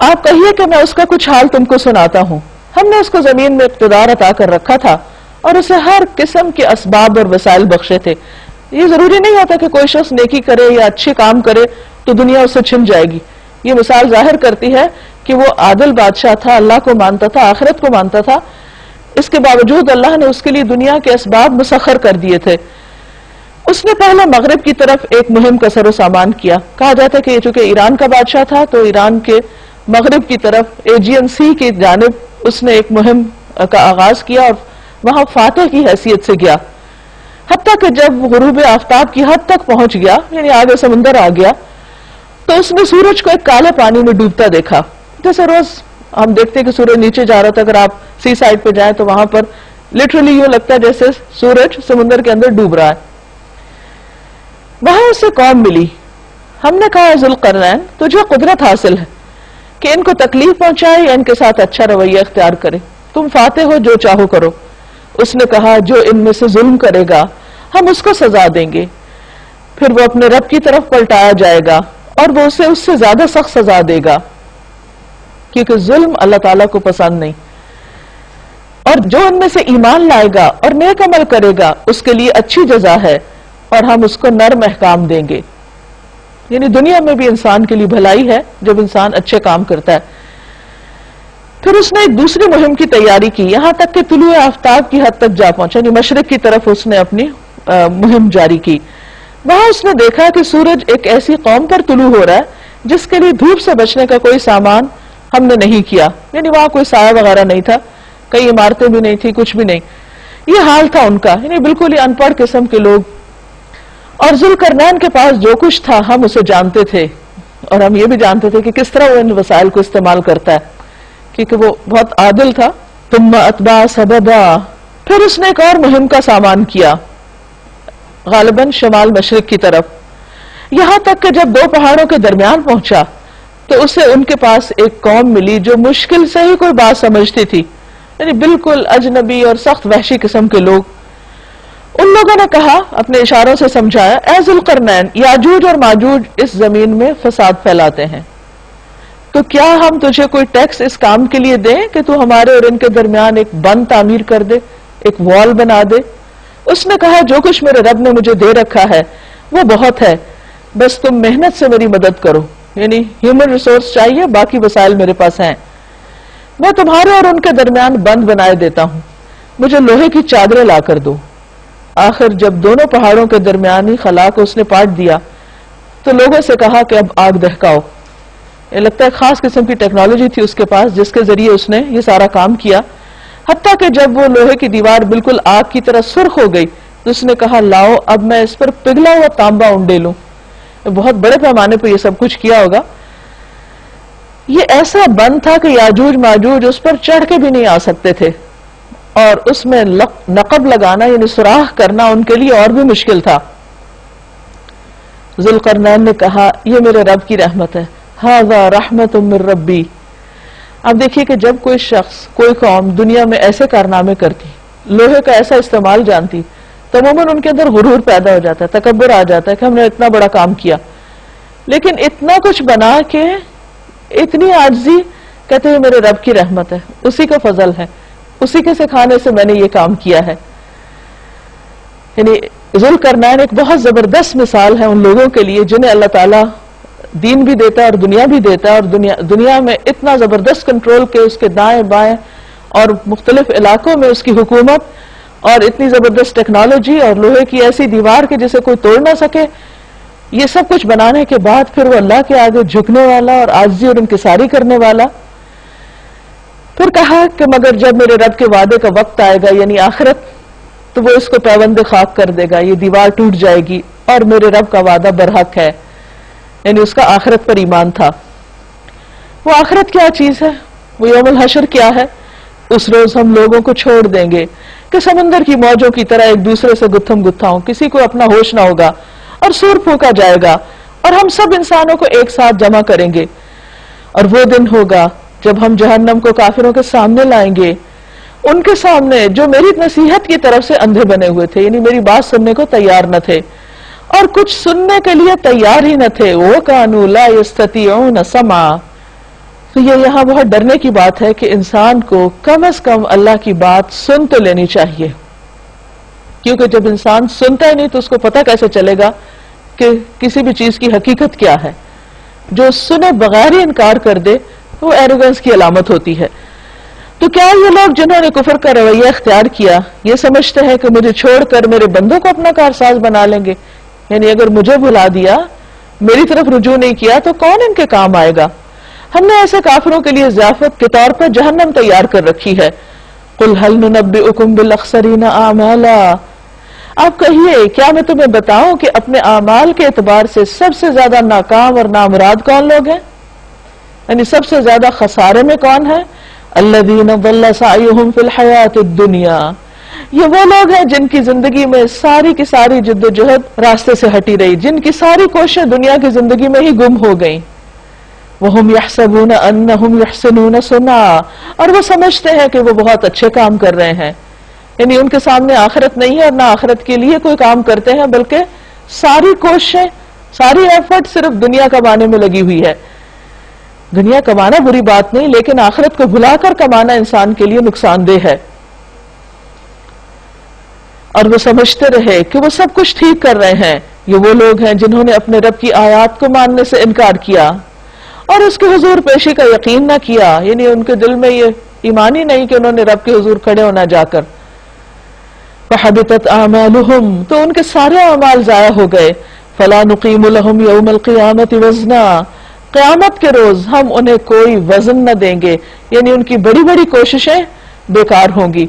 آپ کہیے کہ میں اس کا کچھ حال تم کو سناتا ہوں. ہم نے اس کو زمین میں اقتدار عطا کر رکھا تھا اور اسے ہر قسم کے اسباب اور وسائل بخشے تھے. یہ ضروری نہیں ہوتا کہ کوئی شخص نیکی کرے یا اچھے کام کرے تو دنیا اسے چھن جائے گی. یہ مثال ظاہر کرتی ہے کہ وہ عادل بادشاہ تھا، اللہ کو مانتا تھا، آخرت کو مانتا تھا. اس کے باوجود اللہ نے اس کے لیے دنیا کے اسباب مسخر کر دیے تھے. اس نے پہلے مغرب کی طرف ایک مہم کا سر و سامان کیا. کہا جاتا ہے کہ چونکہ ایران کا بادشاہ تھا تو ایران کے مغرب کی طرف ایجین سی کی جانب اس نے ایک مہم کا آغاز کیا اور وہاں فاتح کی حیثیت سے گیا. حتیٰ کہ جب غروب آفتاب کی حد تک پہنچ گیا، یعنی آگے سمندر آ گیا، تو اس نے سورج کو ایک کالے پانی میں ڈوبتا دیکھا. جیسے روز ہم دیکھتے کہ سورج نیچے جا رہا تھا. اگر آپ سی سائڈ پہ جائیں تو وہاں پر لٹرلی یوں لگتا ہے جیسے سورج سمندر کے اندر ڈوب رہا ہے. وہاں اسے قوم ملی. ہم نے کہا ذوالقرنین تجھے قدرت حاصل ہے کہ ان کو تکلیف پہنچائے یا ان کے ساتھ اچھا رویہ اختیار کرے. تم فاتح ہو، جو چاہو کرو. اس نے کہا جو ان میں سے ظلم کرے گا ہم اس کو سزا دیں گے، پھر وہ اپنے رب کی طرف پلٹایا جائے گا اور وہ اسے اس سے زیادہ سخت سزا دے گا، کیونکہ ظلم اللہ تعالیٰ کو پسند نہیں. اور جو ان میں سے ایمان لائے گا اور نیک عمل کرے گا اس کے لیے اچھی جزا ہے اور ہم اس کو نرم احکام دیں گے. یعنی دنیا میں بھی انسان کے لیے بھلائی ہے جب انسان اچھے کام کرتا ہے. پھر اس نے ایک دوسری مہم کی تیاری کی، یہاں تک کہ طلوع آفتاب کی حد تک جا پہنچا، یعنی مشرق کی طرف اس نے اپنی مہم جاری کی. وہاں اس نے دیکھا کہ سورج ایک ایسی قوم پر طلوع ہو رہا ہے جس کے لیے دھوپ سے بچنے کا کوئی سامان ہم نے نہیں کیا. یعنی وہاں کوئی سایہ وغیرہ نہیں تھا، کئی عمارتیں بھی نہیں تھی، کچھ بھی نہیں. یہ حال تھا ان کا، یعنی بالکل ہی ان پڑھ قسم کے لوگ. اور ذوالقرنین کے پاس جو کچھ تھا ہم اسے جانتے تھے، اور ہم یہ بھی جانتے تھے کہ کس طرح وہ ان وسائل کو استعمال کرتا ہے، کیونکہ وہ بہت عادل تھا. ثم اتبع سببا، پھر اس نے ایک اور مہم کا سامان کیا، غالباً شمال مشرق کی طرف. یہاں تک کہ جب 2 پہاڑوں کے درمیان پہنچا تو اسے ان کے پاس ایک قوم ملی جو مشکل سے ہی کوئی بات سمجھتی تھی، یعنی بالکل اجنبی اور سخت وحشی قسم کے لوگ. ان لوگوں نے کہا، اپنے اشاروں سے سمجھایا، اے ذوالقرنین یاجوج اور ماجوج اس زمین میں فساد پھیلاتے ہیں، تو کیا ہم تجھے کوئی ٹیکس اس کام کے لیے دیں کہ تو ہمارے اور ان کے درمیان ایک بند تعمیر کر دے، ایک وال بنا دے. اس نے کہا جو کچھ میرے رب نے مجھے دے رکھا ہے وہ بہت ہے، بس تم محنت سے میری مدد کرو. یعنی ہیومن ریسورس چاہیے، باقی وسائل میرے پاس ہیں. میں تمہارے اور ان کے درمیان بند بنائے دیتا ہوں، مجھے لوہے کی چادریں لا کر دو. آخر جب دونوں پہاڑوں کے درمیانی خلا کو اس نے پاٹ دیا تو لوگوں سے کہا کہ اب آگ دہکاؤ. یہ لگتا ہے خاص قسم کی ٹیکنالوجی تھی اس کے پاس جس کے ذریعے اس نے یہ سارا کام کیا. حتیٰ کہ جب وہ لوہے کی دیوار بالکل آگ کی طرح سرخ ہو گئی تو اس نے کہا لاؤ اب میں اس پر پگھلا ہوا تانبا انڈے لوں. بہت بڑے پیمانے پہ یہ سب کچھ کیا ہوگا. یہ ایسا بند تھا کہ یاجوج ماجوج اس پر چڑھ کے بھی نہیں آ سکتے تھے، اور اس میں نقب لگانا یعنی سوراخ کرنا ان کے لیے اور بھی مشکل تھا. ذوالقرنین نے کہا یہ میرے رب کی رحمت ہے، ھذا رحمت من ربی. اب دیکھیے کہ جب کوئی شخص، کوئی قوم دنیا میں ایسے کارنامے کرتی، لوہے کا ایسا استعمال جانتی، تو عموماً ان کے اندر غرور پیدا ہو جاتا ہے، تکبر آ جاتا ہے کہ ہم نے اتنا بڑا کام کیا. لیکن اتنا کچھ بنا کے اتنی عاجزی، کہتے ہیں میرے رب کی رحمت ہے، اسی کا فضل ہے، اسی کے سکھانے سے میں نے یہ کام کیا ہے. یعنی ذوالقرنین ایک بہت زبردست مثال ہے ان لوگوں کے لیے جنہیں اللہ تعالیٰ دین بھی دیتا ہے اور دنیا بھی دیتا ہے، اور دنیا میں اتنا زبردست کنٹرول کہ اس کے دائیں بائیں اور مختلف علاقوں میں اس کی حکومت، اور اتنی زبردست ٹیکنالوجی اور لوہے کی ایسی دیوار کہ جسے کوئی توڑ نہ سکے. یہ سب کچھ بنانے کے بعد پھر وہ اللہ کے آگے جھکنے والا اور عاجزی اور انکساری کرنے والا. پھر کہا کہ مگر جب میرے رب کے وعدے کا وقت آئے گا یعنی آخرت، تو وہ اس کو پیوند خاک کر دے گا، یہ دیوار ٹوٹ جائے گی، اور میرے رب کا وعدہ برحق ہے. یعنی اس کا آخرت پر ایمان تھا. وہ آخرت کیا چیز ہے، وہ یوم الحشر کیا ہے؟ اس روز ہم لوگوں کو چھوڑ دیں گے کہ سمندر کی موجوں کی طرح ایک دوسرے سے گتھم گتھا ہوں، کسی کو اپنا ہوش نہ ہوگا، اور سور پھونکا جائے گا، اور ہم سب انسانوں کو ایک ساتھ جمع کریں گے. اور وہ دن ہوگا جب ہم جہنم کو کافروں کے سامنے لائیں گے، ان کے سامنے جو میری نصیحت کی طرف سے اندھے بنے ہوئے تھے، یعنی میری بات سننے کو تیار نہ تھے اور کچھ سننے کے لیے تیار ہی نہ تھے، وَكَانُوا لَا يَسْتَطِيعُونَ سَمْعًا. تو یہ یہاں بہت ڈرنے کی بات ہے کہ انسان کو کم از کم اللہ کی بات سن تو لینی چاہیے، کیونکہ جب انسان سنتا ہی نہیں تو اس کو پتہ کیسے چلے گا کہ کسی بھی چیز کی حقیقت کیا ہے. جو سنے بغیر ہی انکار کر دے وہ ایروگنس کی علامت ہوتی ہے. تو کیا یہ لوگ جنہوں نے کفر کا رویہ اختیار کیا یہ سمجھتے ہیں کہ مجھے چھوڑ کر میرے بندوں کو اپنا کارساز بنا لیں گے؟ یعنی اگر مجھے بھلا دیا، میری طرف رجوع نہیں کیا تو کون ان کے کام آئے گا؟ ہم نے ایسے کافروں کے لیے ضیافت کے طور پر جہنم تیار کر رکھی ہے. قُلْ هَلْ نُنَبِّئُكُمْ بِالْأَخْسَرِينَ أَعْمَالًا. آپ کہیے کیا میں تمہیں بتاؤں کہ اپنے اعمال کے اعتبار سے سب سے زیادہ ناکام اور نامراد کون لوگ ہیں؟ یعنی سب سے زیادہ خسارے میں کون ہے؟ الذین ضل سعیہم فی الحیات الدنیا. یہ وہ لوگ ہیں جن کی زندگی میں ساری کی ساری جد و جہد راستے سے ہٹی رہی، جن کی ساری کوششیں دنیا کی زندگی میں ہی گم ہو گئیں. وَهُمْ يَحْسَبُونَ أَنَّهُمْ يُحْسِنُونَ صُنْعًا. اور وہ سمجھتے ہیں کہ وہ بہت اچھے کام کر رہے ہیں. یعنی ان کے سامنے آخرت نہیں ہے اور نہ آخرت کے لیے کوئی کام کرتے ہیں، بلکہ ساری کوششیں، ساری ایفرٹ صرف دنیا کمانے میں لگی ہوئی ہے. دنیا کمانا بری بات نہیں، لیکن آخرت کو بھلا کر کمانا انسان کے لیے نقصان دہ ہے. اور وہ سمجھتے رہے کہ وہ سب کچھ ٹھیک کر رہے ہیں. یہ وہ لوگ ہیں جنہوں نے اپنے رب کی آیات کو ماننے سے انکار کیا اور اس کے حضور پیشی کا یقین نہ کیا. یعنی ان کے دل میں یہ ایمان ہی نہیں کہ انہوں نے رب کے حضور کھڑے ہونا جا کر. فَحَبِطَتْ أَعْمَالُهُمْ. تو ان کے سارے اعمال ضائع ہو گئے. فَلَا نُقِيمُ لَهُمْ يَوْمَ الْقِيَامَةِ وَزْنًا. قیامت کے روز ہم انہیں کوئی وزن نہ دیں گے، یعنی ان کی بڑی بڑی کوششیں بیکار ہوں گی.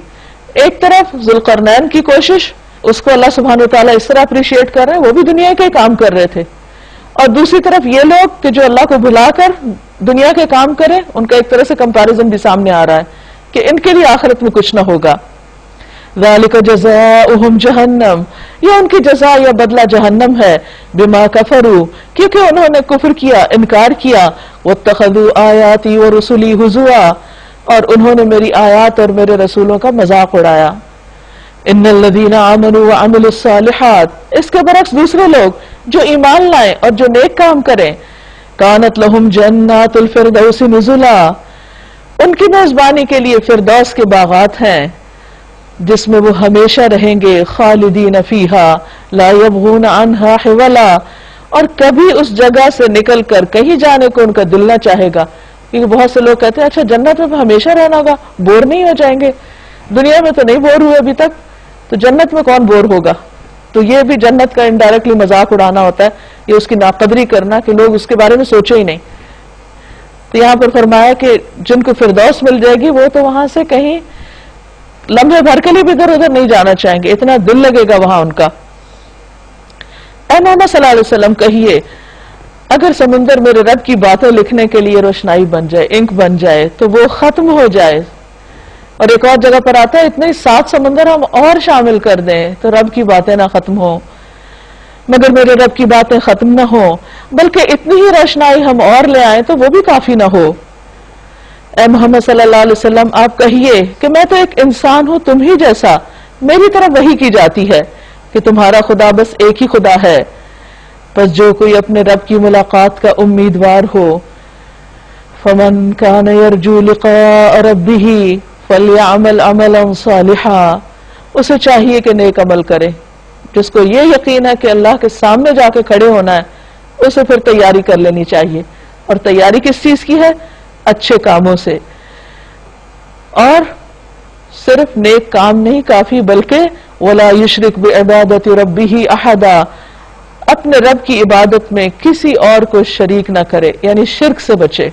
ایک طرف ذوالقرنین کی کوشش، اس کو اللہ سبحانہ وتعالیٰ اس طرح اپریشیٹ کر رہے ہیں، وہ بھی دنیا کے کام کر رہے تھے. اور دوسری طرف یہ لوگ کہ جو اللہ کو بھلا کر دنیا کے کام کرے، ان کا ایک طرح سے کمپیریزن بھی سامنے آ رہا ہے کہ ان کے لیے آخرت میں کچھ نہ ہوگا. ذَلِكَ جَزَاؤُهُمْ جَهَنَّمْ. یہ ان کی جزا یا بدلہ جہنم ہے. بِمَا كَفَرُوا. کیونکہ انہوں نے کفر کیا، انکار کیا. وَاتَّخَذُوا آيَاتِي وَرُسُلِي هُزُوًا. اور انہوں نے میری آیات اور میرے رسولوں کا مذاق اڑایا. ان الذین آمنوا وعملوا الصالحات. اس کے برعکس دوسرے لوگ جو ایمان لائیں اور جو نیک کام کریں، کانت لہم جنات الفردوس نزلا. ان کی میزبانی کے لیے فردوس کے باغات ہیں جس میں وہ ہمیشہ رہیں گے. خالدین فیہا لا یبغون عنہا حولا. اور کبھی اس جگہ سے نکل کر کہیں جانے کو ان کا دل نہ چاہے گا. کیونکہ بہت سے لوگ کہتے ہیں اچھا جنت میں ہمیشہ رہنا ہوگا، بور نہیں ہو جائیں گے؟ دنیا میں تو نہیں بور ہوئے ابھی تک، تو جنت میں کون بور ہوگا؟ تو یہ بھی جنت کا انڈائریکٹلی مذاق اڑانا ہوتا ہے، یہ اس کی ناقدری کرنا کہ لوگ اس کے بارے میں سوچے ہی نہیں. تو یہاں پر فرمایا کہ جن کو فردوس مل جائے گی وہ تو وہاں سے کہیں لمحے بھر کے لیے بھی ادھر ادھر نہیں جانا چاہیں گے، اتنا دل لگے گا وہاں ان کا. اے محمد صلی اللہ علیہ وسلم کہیے اگر سمندر میرے رب کی باتیں لکھنے کے لیے روشنائی بن جائے، انک بن جائے تو وہ ختم ہو جائے. اور ایک اور جگہ پر آتا ہے اتنے 7 سمندر ہم اور شامل کر دیں تو رب کی باتیں نہ ختم ہوں، مگر میرے رب کی باتیں ختم نہ ہوں بلکہ اتنی ہی روشنائی ہم اور لے آئیں تو وہ بھی کافی نہ ہو. اے محمد صلی اللہ علیہ وسلم آپ کہیے کہ میں تو ایک انسان ہوں تم ہی جیسا، میری طرف وحی کی جاتی ہے کہ تمہارا خدا بس ایک ہی خدا ہے. پس جو کوئی اپنے رب کی ملاقات کا امیدوار ہو، فمن کان یرجو لقاء ربہ فلیعمل عملا صالحا. اسے چاہیے کہ نیک عمل کرے. جس کو یہ یقین ہے کہ اللہ کے سامنے جا کے کھڑے ہونا ہے اسے پھر تیاری کر لینی چاہیے. اور تیاری کس چیز کی ہے؟ اچھے کاموں سے. اور صرف نیک کام نہیں کافی بلکہ ولا یشرک بعبادت ربہ احدا. اپنے رب کی عبادت میں کسی اور کو شریک نہ کرے، یعنی شرک سے بچے.